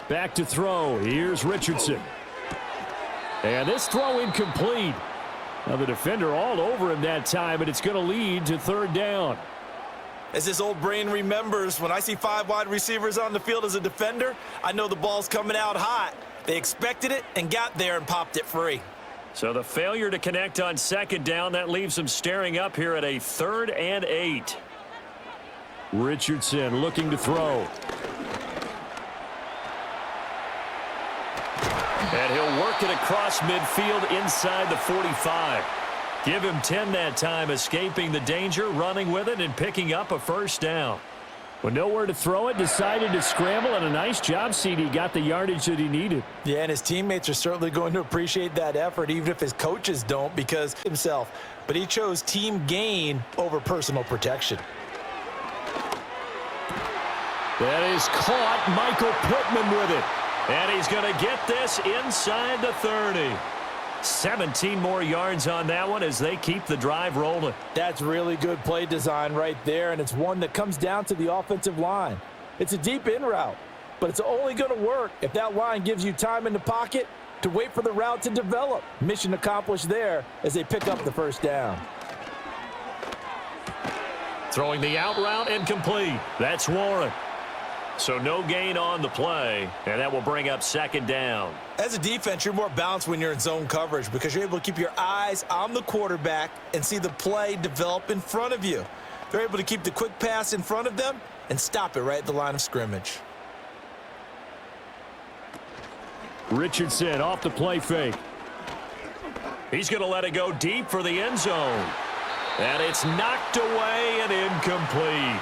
Back to throw. Here's Richardson. And this throw incomplete. Now the defender all over him that time, and it's going to lead to 3rd down. As this old brain remembers, when I see 5 wide receivers on the field as a defender, I know the ball's coming out hot. They expected it and got there and popped it free. So the failure to connect on 2nd down, that leaves them staring up here at a 3rd and 8. Richardson looking to throw. And he'll work it across midfield inside the 45. Give him 10 that time, escaping the danger, running with it, and picking up a 1st down. With nowhere to throw it, decided to scramble, and a nice job, CD. Got the yardage that he needed. Yeah, and his teammates are certainly going to appreciate that effort, even if his coaches don't, because himself. But he chose team gain over personal protection. That is caught. Michael Pittman with it. And he's going to get this inside the 30. 17 more yards on that one as they keep the drive rolling. That's really good play design right there, and it's one that comes down to the offensive line. It's a deep in route, but it's only going to work if that line gives you time in the pocket to wait for the route to develop. Mission accomplished there as they pick up the 1st down. Throwing the out route incomplete. That's Warren. So no gain on the play, and that will bring up 2nd down. As a defense, you're more balanced when you're in zone coverage because you're able to keep your eyes on the quarterback and see the play develop in front of you. They're able to keep the quick pass in front of them and stop it right at the line of scrimmage. Richardson off the play fake. He's going to let it go deep for the end zone. And it's knocked away and incomplete.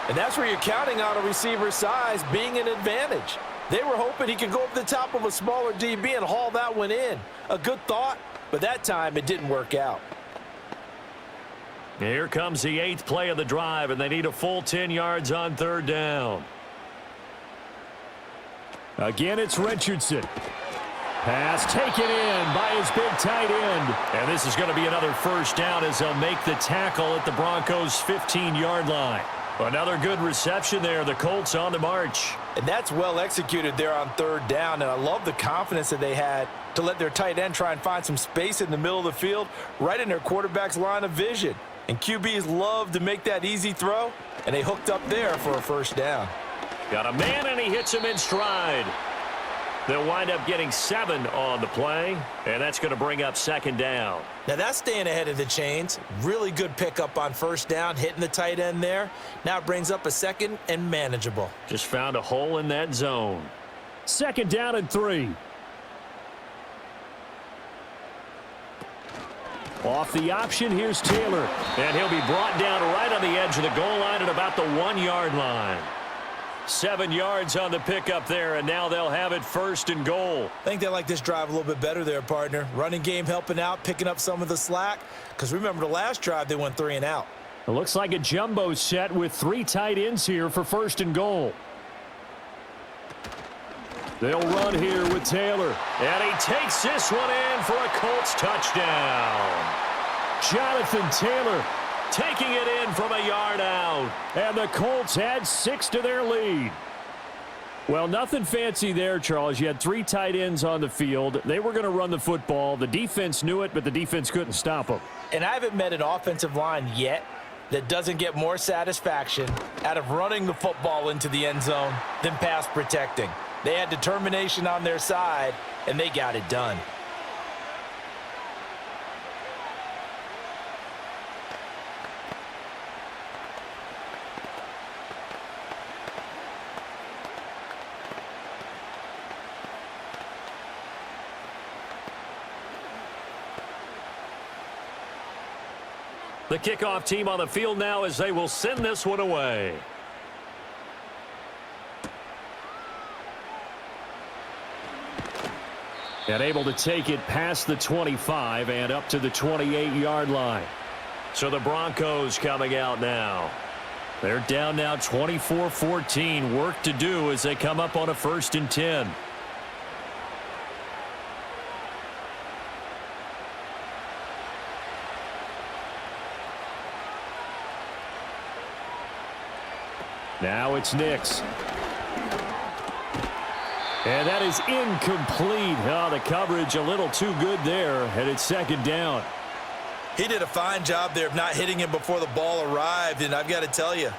And that's where you're counting on a receiver's size being an advantage. They were hoping he could go up the top of a smaller DB and haul that one in. A good thought, but that time it didn't work out. Here comes the 8th play of the drive, and they need a full 10 yards on 3rd down. Again, it's Richardson. Pass taken in by his big tight end. And this is going to be another 1st down as they'll make the tackle at the Broncos' 15-yard line. Another good reception there. The Colts on the march. And that's well executed there on 3rd down. And I love the confidence that they had to let their tight end try and find some space in the middle of the field, right in their quarterback's line of vision. And QBs love to make that easy throw, and they hooked up there for a 1st down. Got a man, and he hits him in stride. They'll wind up getting 7 on the play, and that's going to bring up 2nd down. Now that's staying ahead of the chains. Really good pickup on 1st down, hitting the tight end there. Now it brings up a 2nd and manageable. Just found a hole in that zone. 2nd down and 3. Off the option, here's Taylor. And he'll be brought down right on the edge of the goal line at about the 1-yard line. 7 yards on the pickup there, and now they'll have it 1st and goal. I think they like this drive a little bit better there, partner. Running game helping out, picking up some of the slack. Because remember, the last drive, they went 3 and out. It looks like a jumbo set with 3 tight ends here for 1st and goal. They'll run here with Taylor. And he takes this one in for a Colts touchdown. Jonathan Taylor taking it in from a yard out. And the Colts add 6 to their lead. Well, nothing fancy there, Charles. You had 3 tight ends on the field. They were going to run the football. The defense knew it, but the defense couldn't stop them. And I haven't met an offensive line yet that doesn't get more satisfaction out of running the football into the end zone than pass protecting. They had determination on their side, and they got it done. The kickoff team on the field now as they will send this one away. And able to take it past the 25 and up to the 28-yard line. So the Broncos coming out now. They're down now 24-14. Work to do as they come up on a 1st and 10. Now it's Nix. And that is incomplete. Oh, the coverage a little too good there, and it's 2nd down. He did a fine job there of not hitting him before the ball arrived, and I've got to tell you,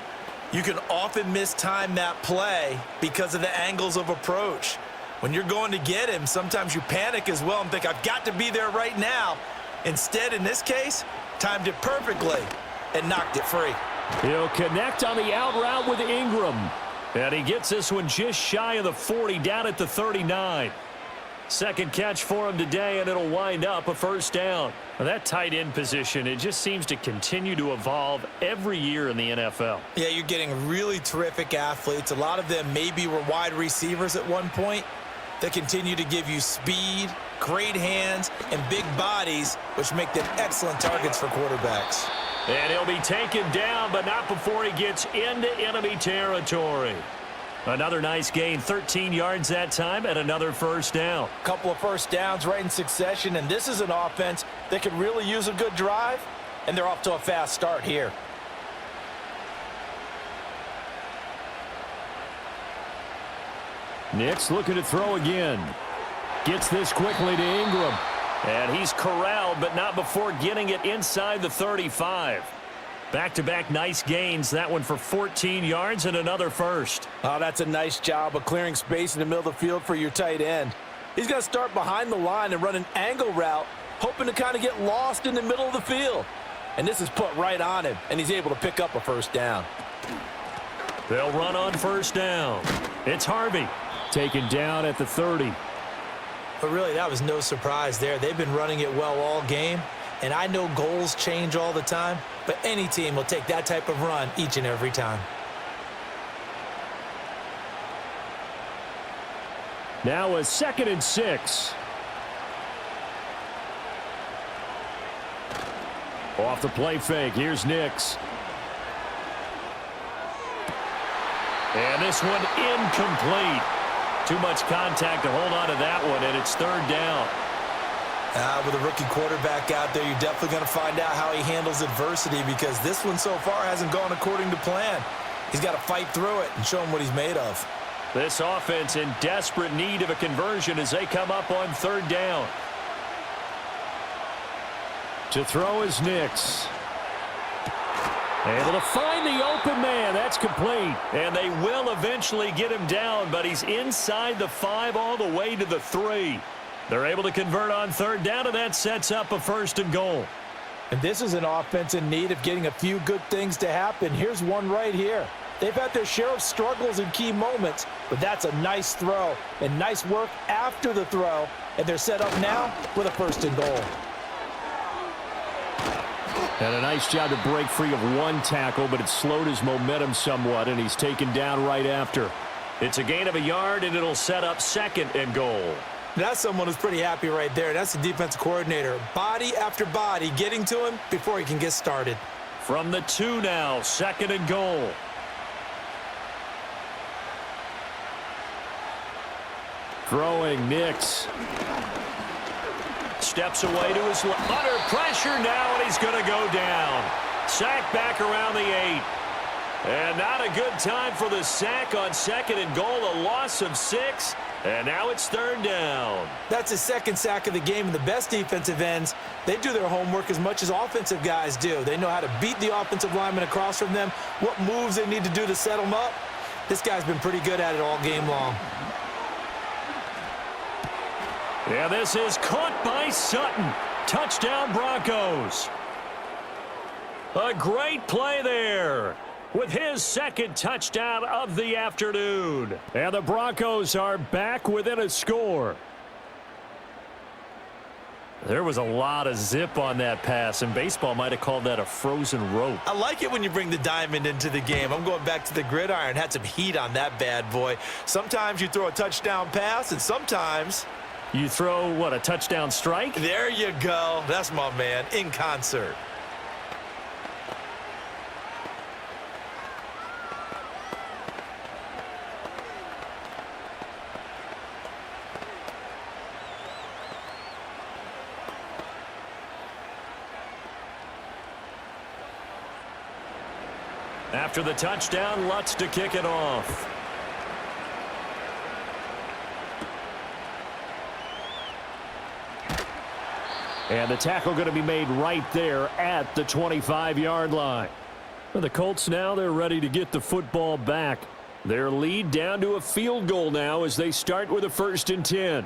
you can often mistime that play because of the angles of approach. When you're going to get him, sometimes you panic as well and think, I've got to be there right now. Instead, in this case, timed it perfectly and knocked it free. He'll connect on the out route with Ingram. And he gets this one just shy of the 40, down at the 39. 2nd catch for him today, and it'll wind up a 1st down. Well, that tight end position, it just seems to continue to evolve every year in the NFL. Yeah, you're getting really terrific athletes. A lot of them maybe were wide receivers at one point. They continue to give you speed, great hands, and big bodies, which make them excellent targets for quarterbacks. And he'll be taken down, but not before he gets into enemy territory. Another nice gain, 13 yards that time, and another 1st down. A couple of 1st downs right in succession, and this is an offense that could really use a good drive, and they're off to a fast start here. Nix looking to throw again. Gets this quickly to Ingram. And he's corralled, but not before getting it inside the 35. Back-to-back nice gains. That one for 14 yards and another 1st. Oh, that's a nice job of clearing space in the middle of the field for your tight end. He's going to start behind the line and run an angle route, hoping to kind of get lost in the middle of the field. And this is put right on him, and he's able to pick up a 1st down. They'll run on 1st down. It's Harvey, taken down at the 30. But really, that was no surprise there. They've been running it well all game, and I know goals change all the time, but any team will take that type of run each and every time. Now a 2nd and 6. Off the play fake, here's Nix. And this one incomplete. Too much contact to hold on to that one, and it's 3rd down. With a rookie quarterback out there, you're definitely going to find out how he handles adversity, because this one so far hasn't gone according to plan. He's got to fight through it and show him what he's made of. This offense in desperate need of a conversion as they come up on 3rd down. To throw is Nix. Able to find the open man. That's complete. And they will eventually get him down, but he's inside the 5 all the way to the 3. They're able to convert on 3rd down, and that sets up a 1st and goal. And this is an offense in need of getting a few good things to happen. Here's one right here. They've had their share of struggles in key moments, but that's a nice throw and nice work after the throw. And they're set up now with a 1st and goal. And a nice job to break free of one tackle, but it slowed his momentum somewhat, and he's taken down right after. It's a gain of a yard, and it'll set up 2nd and goal. That's someone who's pretty happy right there. That's the defensive coordinator. Body after body getting to him before he can get started. From the 2 now, 2nd and goal. Throwing Nix. Steps away to his left. Under pressure now, and he's going to go down. Sack back around the 8. And not a good time for the sack on 2nd and goal. A loss of 6. And now it's 3rd down. That's his 2nd sack of the game, and the best defensive ends, they do their homework as much as offensive guys do. They know how to beat the offensive lineman across from them, what moves they need to do to set them up. This guy's been pretty good at it all game long. Yeah, this is caught by Sutton. Touchdown, Broncos. A great play there with his 2nd touchdown of the afternoon. And the Broncos are back within a score. There was a lot of zip on that pass, and baseball might have called that a frozen rope. I like it when you bring the diamond into the game. I'm going back to the gridiron. Had some heat on that bad boy. Sometimes you throw a touchdown pass, and sometimes you throw, what, a touchdown strike? There you go. That's my man, in concert. After the touchdown, Lutz to kick it off. And the tackle going to be made right there at the 25-yard line. For the Colts now, they're ready to get the football back. Their lead down to a field goal now as they start with a 1st and 10.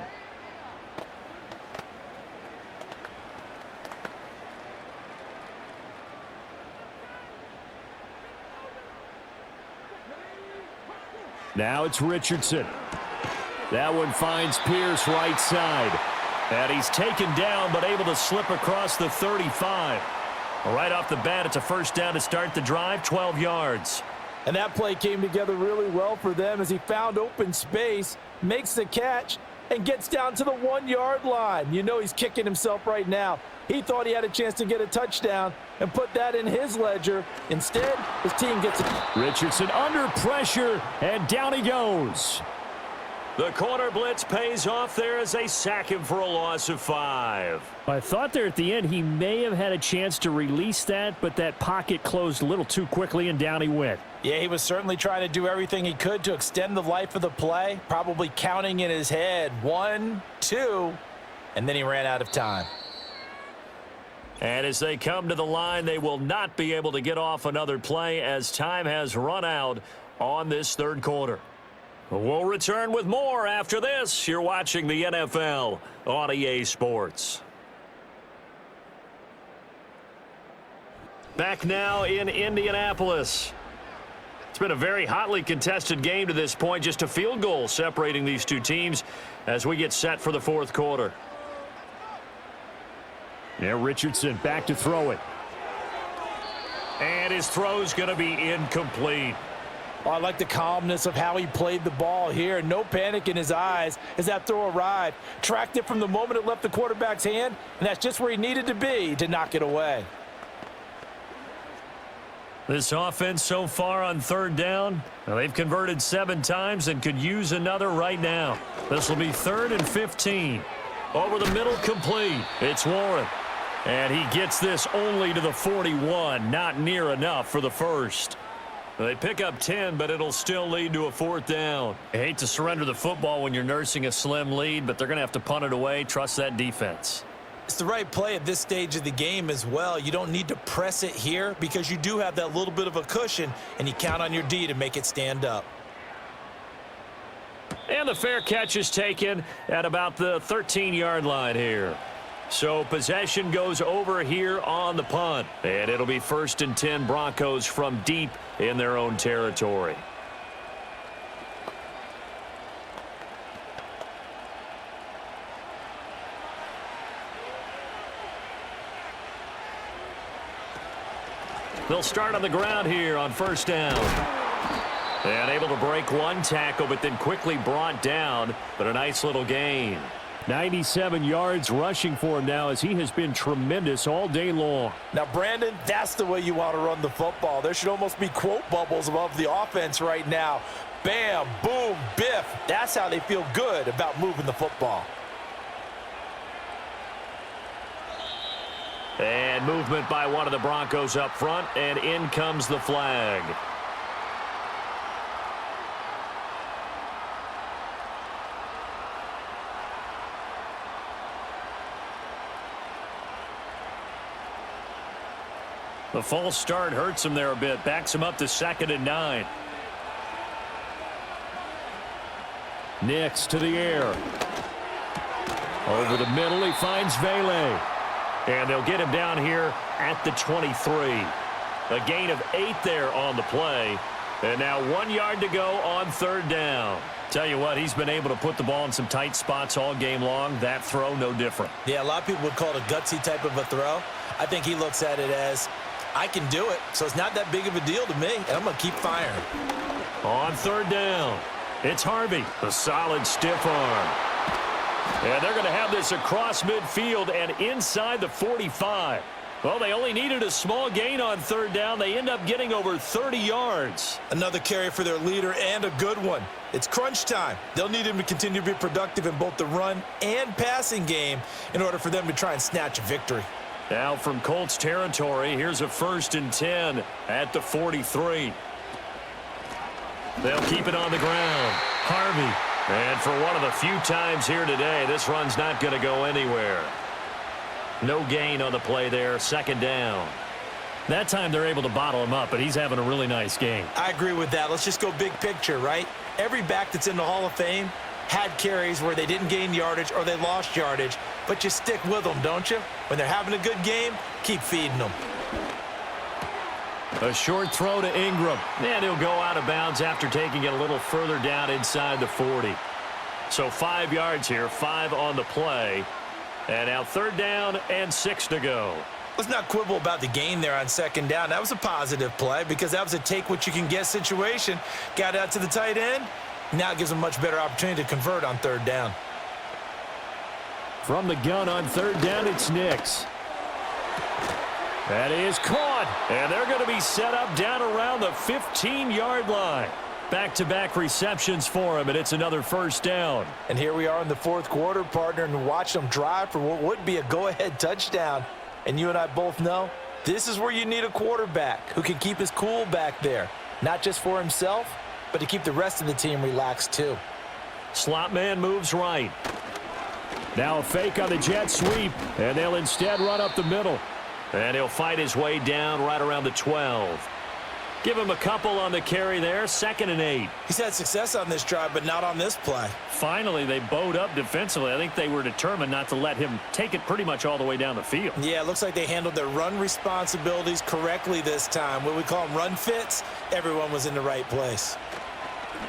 Now it's Richardson. That one finds Pierce right side. And he's taken down but able to slip across the 35. Right off the bat, it's a 1st down to start the drive, 12 yards. And that play came together really well for them as he found open space, makes the catch, and gets down to the 1-yard line. You know he's kicking himself right now. He thought he had a chance to get a touchdown and put that in his ledger. Instead, his team gets it. Richardson under pressure, and down he goes. The corner blitz pays off there as they sack him for a loss of 5. I thought there at the end he may have had a chance to release that, but that pocket closed a little too quickly, and down he went. Yeah, he was certainly trying to do everything he could to extend the life of the play, probably counting in his head 1, 2, and then he ran out of time. And as they come to the line, they will not be able to get off another play as time has run out on this 3rd quarter. We'll return with more after this. You're watching the NFL on EA Sports. Back now in Indianapolis. It's been a very hotly contested game to this point. Just a field goal separating these two teams as we get set for the 4th quarter. Yeah, Richardson back to throw it. And his throw's going to be incomplete. Oh, I like the calmness of how he played the ball here. No panic in his eyes as that throw arrived. Tracked it from the moment it left the quarterback's hand, and that's just where he needed to be to knock it away. This offense so far on 3rd down, well, they've converted 7 times and could use another right now. This will be 3rd and 15. Over the middle, complete. It's Warren. And he gets this only to the 41. Not near enough for the 1st. They pick up 10, but it'll still lead to a 4th down. I hate to surrender the football when you're nursing a slim lead, but they're going to have to punt it away. Trust that defense. It's the right play at this stage of the game as well. You don't need to press it here because you do have that little bit of a cushion, and you count on your D to make it stand up. And the fair catch is taken at about the 13-yard line here. So possession goes over here on the punt. And it'll be 1st and 10 Broncos from deep in their own territory. They'll start on the ground here on 1st down. And able to break one tackle, but then quickly brought down. But a nice little gain. 97 yards rushing for him now as he has been tremendous all day long. Now, Brandon, that's the way you want to run the football. There should almost be quote bubbles above the offense right now. Bam, boom, biff. That's how they feel good about moving the football. And movement by one of the Broncos up front, and in comes the flag. The false start hurts him there a bit. Backs him up to 2nd and 9. Nix to the air. Over the middle, he finds Vele. And they'll get him down here at the 23. A gain of 8 there on the play. And now 1 yard to go on 3rd down. Tell you what, he's been able to put the ball in some tight spots all game long. That throw, no different. Yeah, a lot of people would call it a gutsy type of a throw. I think he looks at it as, I can do it, so it's not that big of a deal to me, and I'm going to keep firing. On 3rd down, it's Harvey. A solid stiff arm. And they're going to have this across midfield and inside the 45. Well, they only needed a small gain on 3rd down. They end up getting over 30 yards. Another carry for their leader, and a good one. It's crunch time. They'll need him to continue to be productive in both the run and passing game in order for them to try and snatch a victory. Now from Colts territory, here's a 1st and 10 at the 43. They'll keep it on the ground. Harvey. And for one of the few times here today, this run's not going to go anywhere. No gain on the play there, 2nd down. That time they're able to bottle him up, but he's having a really nice game. I agree with that. Let's just go big picture, right? Every back that's in the Hall of Fame had carries where they didn't gain yardage or they lost yardage, but you stick with them, don't you? When they're having a good game, keep feeding them. A short throw to Ingram, and he'll go out of bounds after taking it a little further down inside the 40. So 5 yards here, 5 on the play, and now 3rd down and 6 to go. Let's not quibble about the gain there on 2nd down. That was a positive play because that was a take-what-you-can-get situation. Got out to the tight end. Now it gives them a much better opportunity to convert on 3rd down. From the gun on 3rd down, it's Nix. That is caught, and they're going to be set up down around the 15-yard line. Back-to-back receptions for him, and it's another 1st down. And here we are in the 4th quarter, partner, and watch them drive for what would be a go-ahead touchdown. And you and I both know this is where you need a quarterback who can keep his cool back there, not just for himself, but to keep the rest of the team relaxed too. Slot man moves right. Now a fake on the jet sweep, and they'll instead run up the middle. And he'll fight his way down right around the 12. Give him a couple on the carry there, 2nd and 8. He's had success on this drive, but not on this play. Finally, they bowed up defensively. I think they were determined not to let him take it pretty much all the way down the field. Yeah, it looks like they handled their run responsibilities correctly this time. What we call them run fits, everyone was in the right place.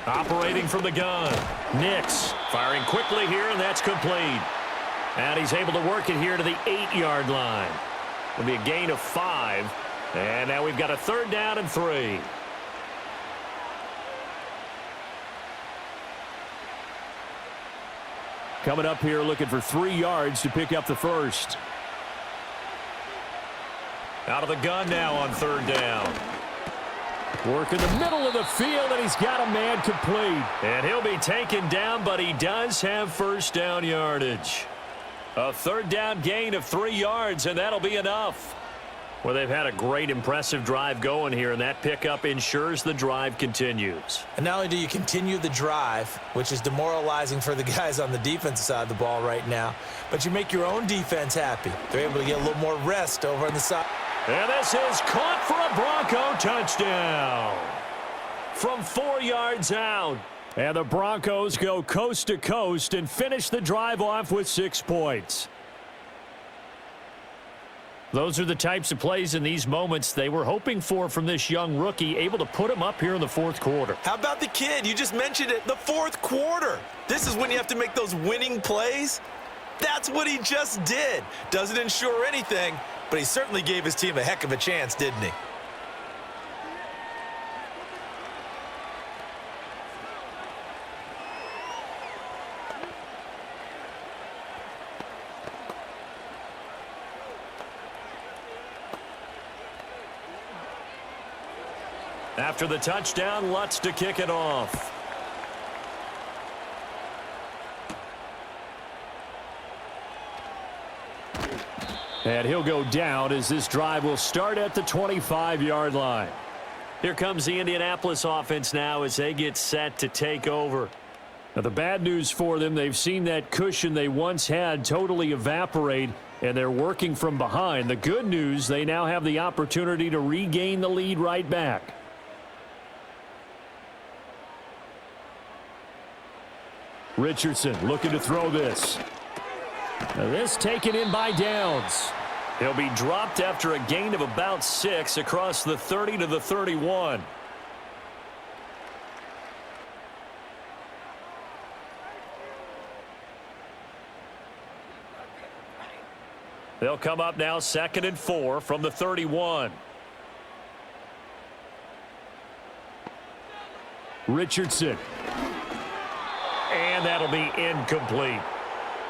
Operating from the gun. Nix firing quickly here, and that's complete. And he's able to work it here to the 8-yard line. It'll be a gain of 5. And now we've got a 3rd down and 3. Coming up here looking for 3 yards to pick up the 1st. Out of the gun now on 3rd down. Work in the middle of the field, and he's got a man complete. And he'll be taken down, but he does have 1st down yardage. A 3rd down gain of 3 yards, and that'll be enough. Well, they've had a great, impressive drive going here, and that pickup ensures the drive continues. And not only do you continue the drive, which is demoralizing for the guys on the defensive side of the ball right now, but you make your own defense happy. They're able to get a little more rest over on the side. And this is caught for a Bronco touchdown from 4 yards out. And the Broncos go coast to coast and finish the drive off with 6 points. Those are the types of plays in these moments they were hoping for from this young rookie, able to put him up here in the 4th quarter. How about the kid? You just mentioned it, the 4th quarter. This is when you have to make those winning plays. That's what he just did. Doesn't ensure anything, but he certainly gave his team a heck of a chance, didn't he? After the touchdown, Lutz to kick it off. And he'll go down as this drive will start at the 25-yard line. Here comes the Indianapolis offense now as they get set to take over. Now, the bad news for them, they've seen that cushion they once had totally evaporate, and they're working from behind. The good news, they now have the opportunity to regain the lead right back. Richardson looking to throw this. Now this taken in by Downs. He'll be dropped after a gain of about 6 across the 30 to the 31. They'll come up now 2nd and 4 from the 31. Richardson. And that'll be incomplete.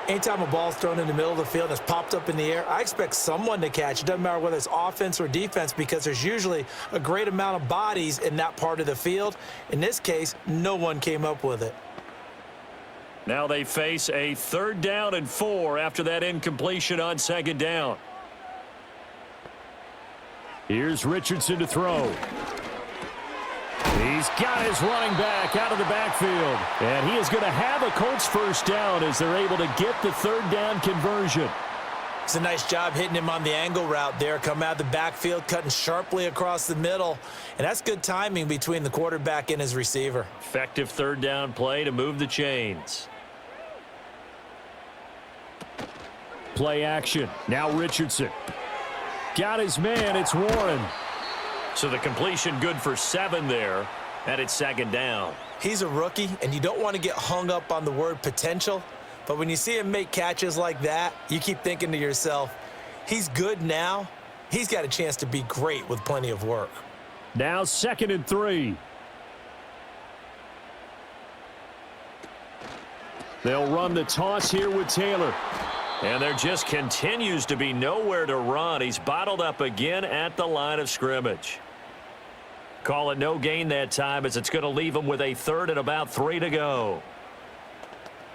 Anytime a ball's thrown in the middle of the field and it's popped up in the air, I expect someone to catch. It doesn't matter whether it's offense or defense because there's usually a great amount of bodies in that part of the field. In this case, no one came up with it. Now they face a 3rd down and 4 after that incompletion on 2nd down. Here's Richardson to throw. He's got his running back out of the backfield. And he is going to have a Colts 1st down as they're able to get the 3rd down conversion. It's a nice job hitting him on the angle route there. Come out of the backfield, cutting sharply across the middle. And that's good timing between the quarterback and his receiver. Effective 3rd down play to move the chains. Play action. Now Richardson. Got his man. It's Warren. So the completion good for 7 there, and it's 2nd down. He's a rookie, and you don't want to get hung up on the word potential. But when you see him make catches like that, you keep thinking to yourself, he's good now. He's got a chance to be great with plenty of work. Now 2nd and 3. They'll run the toss here with Taylor. And there just continues to be nowhere to run. He's bottled up again at the line of scrimmage. Call it no gain that time as it's going to leave him with a 3rd and about 3 to go.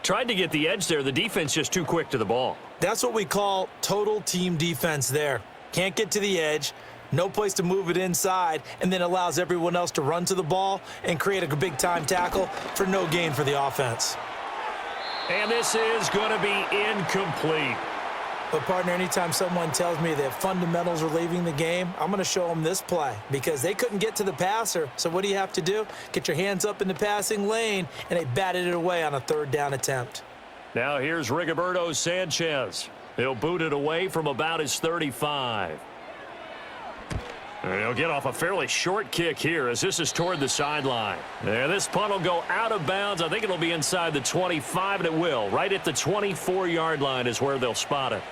Tried to get the edge there. The defense just too quick to the ball. That's what we call total team defense there. Can't get to the edge, no place to move it inside, and then allows everyone else to run to the ball and create a big-time tackle for no gain for the offense. And this is going to be incomplete. But, partner, anytime someone tells me that fundamentals are leaving the game, I'm going to show them this play because they couldn't get to the passer. So what do you have to do? Get your hands up in the passing lane, and they batted it away on a 3rd down attempt. Now here's Rigoberto Sanchez. He'll boot it away from about his 35. And he'll get off a fairly short kick here as this is toward the sideline. And this punt will go out of bounds. I think it'll be inside the 25, and it will. Right at the 24-yard line is where they'll spot it.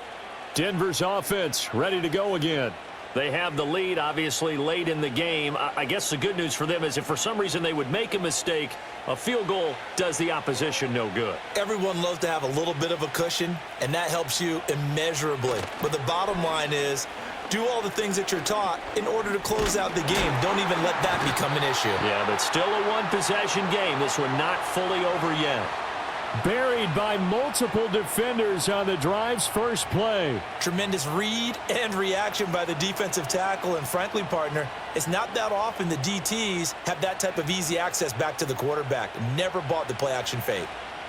Denver's offense ready to go again. They have the lead, obviously, late in the game. I guess the good news for them is if for some reason they would make a mistake, a field goal does the opposition no good. Everyone loves to have a little bit of a cushion, and that helps you immeasurably. But the bottom line is, do all the things that you're taught in order to close out the game. Don't even let that become an issue. Yeah, but still a one-possession game. This one not fully over yet. Buried by multiple defenders on the drive's first play. Tremendous read and reaction by the defensive tackle. And frankly, partner, it's not that often the DTs have that type of easy access back to the quarterback. Never bought the play-action fake.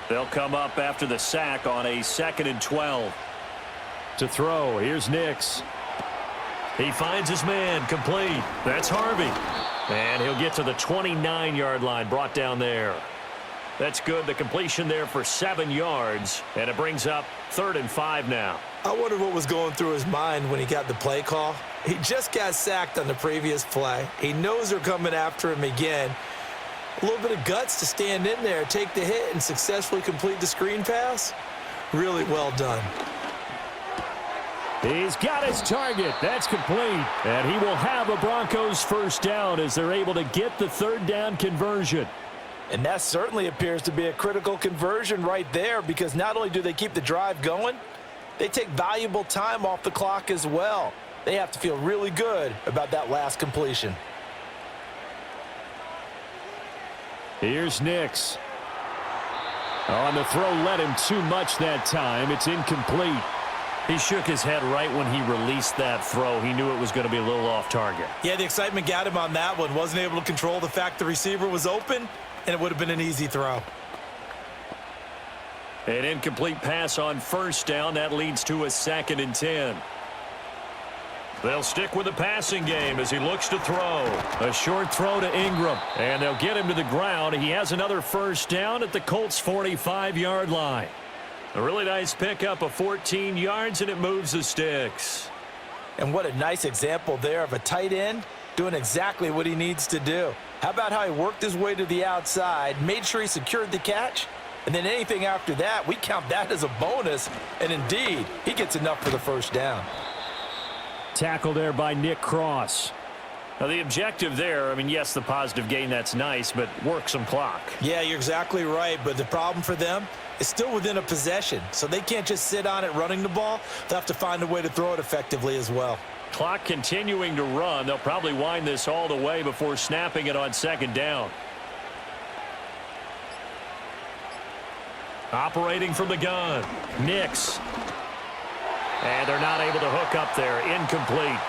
They'll come up after the sack on a 2nd and 12. To throw, here's Nix. He finds his man, complete. That's Harvey. And he'll get to the 29-yard line, brought down there. That's good. The completion there for 7 yards, and it brings up 3rd and 5 now. I wonder what was going through his mind when he got the play call. He just got sacked on the previous play. He knows they're coming after him again. A little bit of guts to stand in there, take the hit, and successfully complete the screen pass. Really well done. He's got his target. That's complete. And he will have a Broncos 1st down as they're able to get the 3rd down conversion. And that certainly appears to be a critical conversion right there because not only do they keep the drive going, they take valuable time off the clock as well. They have to feel really good about that last completion. Here's Nix. On the throw, led him too much that time. It's incomplete. He shook his head right when he released that throw. He knew it was going to be a little off target. Yeah, the excitement got him on that one. Wasn't able to control the fact the receiver was open, and it would have been an easy throw. An incomplete pass on first down. That leads to a 2nd and 10. They'll stick with the passing game as he looks to throw. A short throw to Ingram, and they'll get him to the ground. He has another first down at the Colts' 45-yard line. A really nice pickup of 14 yards, and it moves the sticks. And what a nice example there of a tight end doing exactly what he needs to do. How about how he worked his way to the outside, made sure he secured the catch, and then anything after that, we count that as a bonus. And indeed, he gets enough for the first down. Tackle there by Nick Cross. Now the objective there, I mean, yes, the positive gain, that's nice, but work some clock. Yeah, you're exactly right, but the problem for them is still within a possession, so they can't just sit on it running the ball. They'll have to find a way to throw it effectively as well. Clock continuing to run. They'll probably wind this all the way before snapping it on 2nd down. Operating from the gun, Nix. And they're not able to hook up there. Incomplete.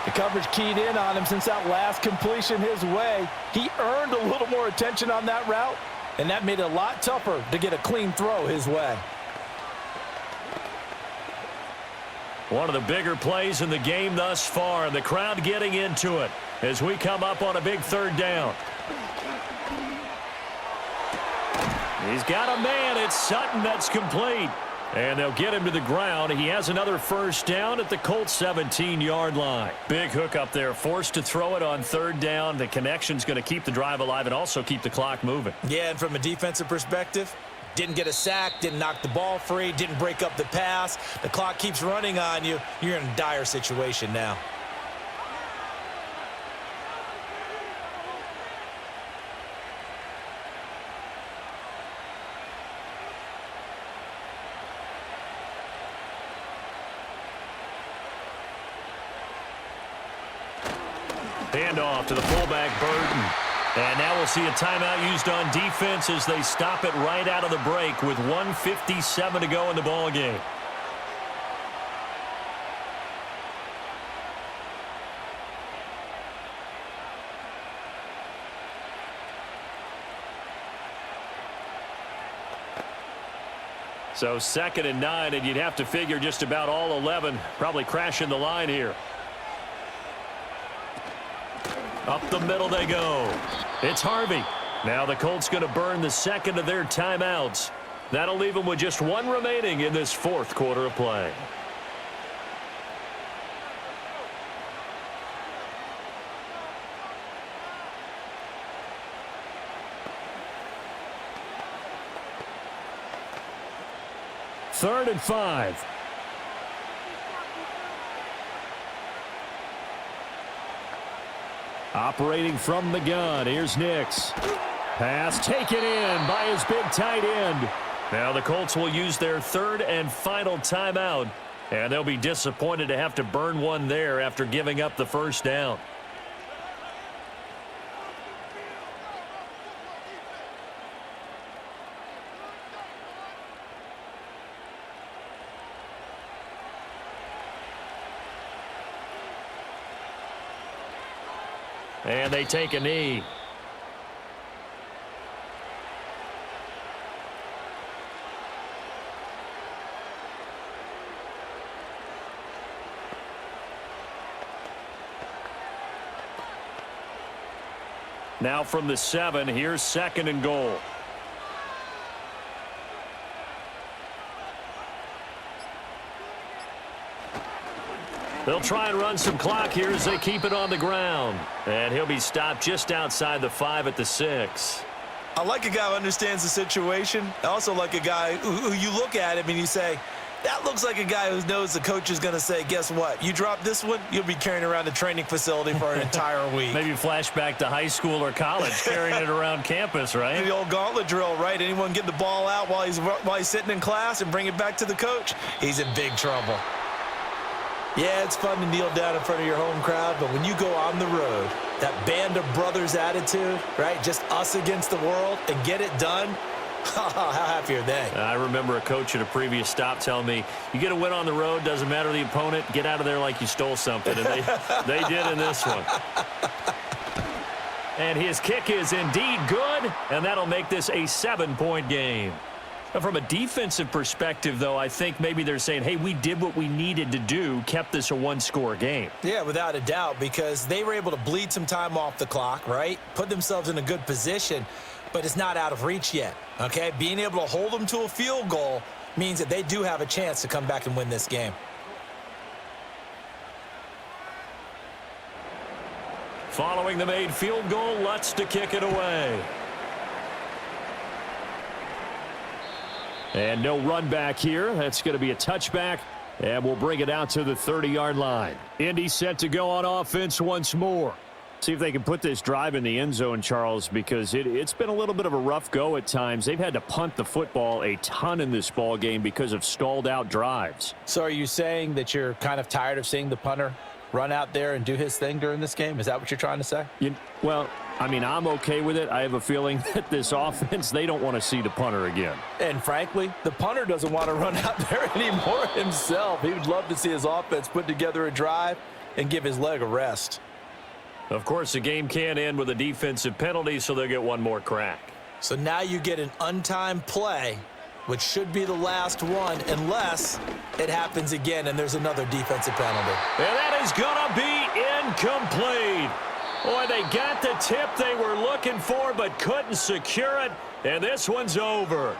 The coverage keyed in on him since that last completion his way. He earned a little more attention on that route, and that made it a lot tougher to get a clean throw his way. One of the bigger plays in the game thus far, and the crowd getting into it as we come up on a big 3rd down. He's got a man. It's Sutton that's complete. And they'll get him to the ground. He has another first down at the Colts' 17-yard line. Big hook up there. Forced to throw it on 3rd down. The connection's going to keep the drive alive and also keep the clock moving. Yeah, and from a defensive perspective, didn't get a sack, didn't knock the ball free, didn't break up the pass. The clock keeps running on you. You're in a dire situation now. Handoff to the fullback, Burton. And now we'll see a timeout used on defense as they stop it right out of the break with 1:57 to go in the ballgame. So 2nd and 9, and you'd have to figure just about all 11 probably crashing the line here. Up the middle they go. It's Harvey. Now the Colts going to burn the 2nd of their timeouts. That'll leave them with just 1 remaining in this 4th quarter of play. Third and 5. Operating from the gun, here's Nix. Pass taken in by his big tight end. Now the Colts will use their 3rd and final timeout, and they'll be disappointed to have to burn one there after giving up the first down. And they take a knee. Now from the 7, here's 2nd and goal. They'll try and run some clock here as they keep it on the ground. And he'll be stopped just outside the 5 at the 6. I like a guy who understands the situation. I also like a guy who you look at him and you say, that looks like a guy who knows the coach is going to say, guess what? You drop this one, you'll be carrying around the training facility for an entire week. Maybe flashback to high school or college, carrying it around campus, right? The old gauntlet drill, right? Anyone get the ball out while he's sitting in class and bring it back to the coach, he's in big trouble. Yeah, it's fun to kneel down in front of your home crowd, but when you go on the road, that band of brothers attitude, right? Just us against the world and get it done, how happy are they? I remember a coach at a previous stop telling me, you get a win on the road, doesn't matter the opponent, get out of there like you stole something. And they did in this one. And his kick is indeed good, and that'll make this a 7-point game. Now, from a defensive perspective, though, I think maybe they're saying, hey, we did what we needed to do, kept this a one-score game. Yeah, without a doubt, because they were able to bleed some time off the clock, right? Put themselves in a good position, but it's not out of reach yet, okay? Being able to hold them to a field goal means that they do have a chance to come back and win this game. Following the made field goal, Lutz to kick it away. And no run back here. That's going to be a touchback, and we'll bring it out to the 30-yard line. Indy set to go on offense once more. See if they can put this drive in the end zone, Charles, because it's been a little bit of a rough go at times. They've had to punt the football a ton in this ball game because of stalled-out drives. So are you saying that you're kind of tired of seeing the punter run out there and do his thing during this game? Is that what you're trying to say? Well, I mean, I'm okay with it. I have a feeling that this offense, they don't want to see the punter again. And frankly, the punter doesn't want to run out there anymore himself. He would love to see his offense put together a drive and give his leg a rest. Of course, the game can't end with a defensive penalty, so they'll get one more crack. So now you get an untimed play, which should be the last one, unless it happens again and there's another defensive penalty. And that is going to be incomplete. Boy, they got the tip they were looking for, but couldn't secure it, and this one's over.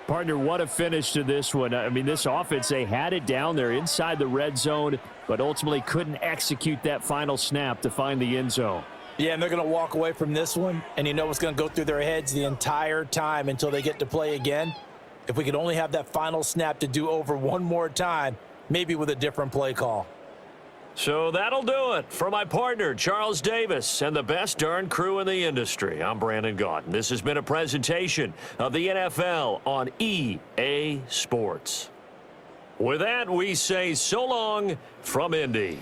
Partner, what a finish to this one. I mean, this offense, they had it down there inside the red zone, but ultimately couldn't execute that final snap to find the end zone. Yeah, and they're going to walk away from this one, and you know what's going to go through their heads the entire time until they get to play again? If we could only have that final snap to do over one more time, maybe with a different play call. So that'll do it for my partner, Charles Davis, and the best darn crew in the industry. I'm Brandon Gaudin. This has been a presentation of the NFL on EA Sports. With that, we say so long from Indy.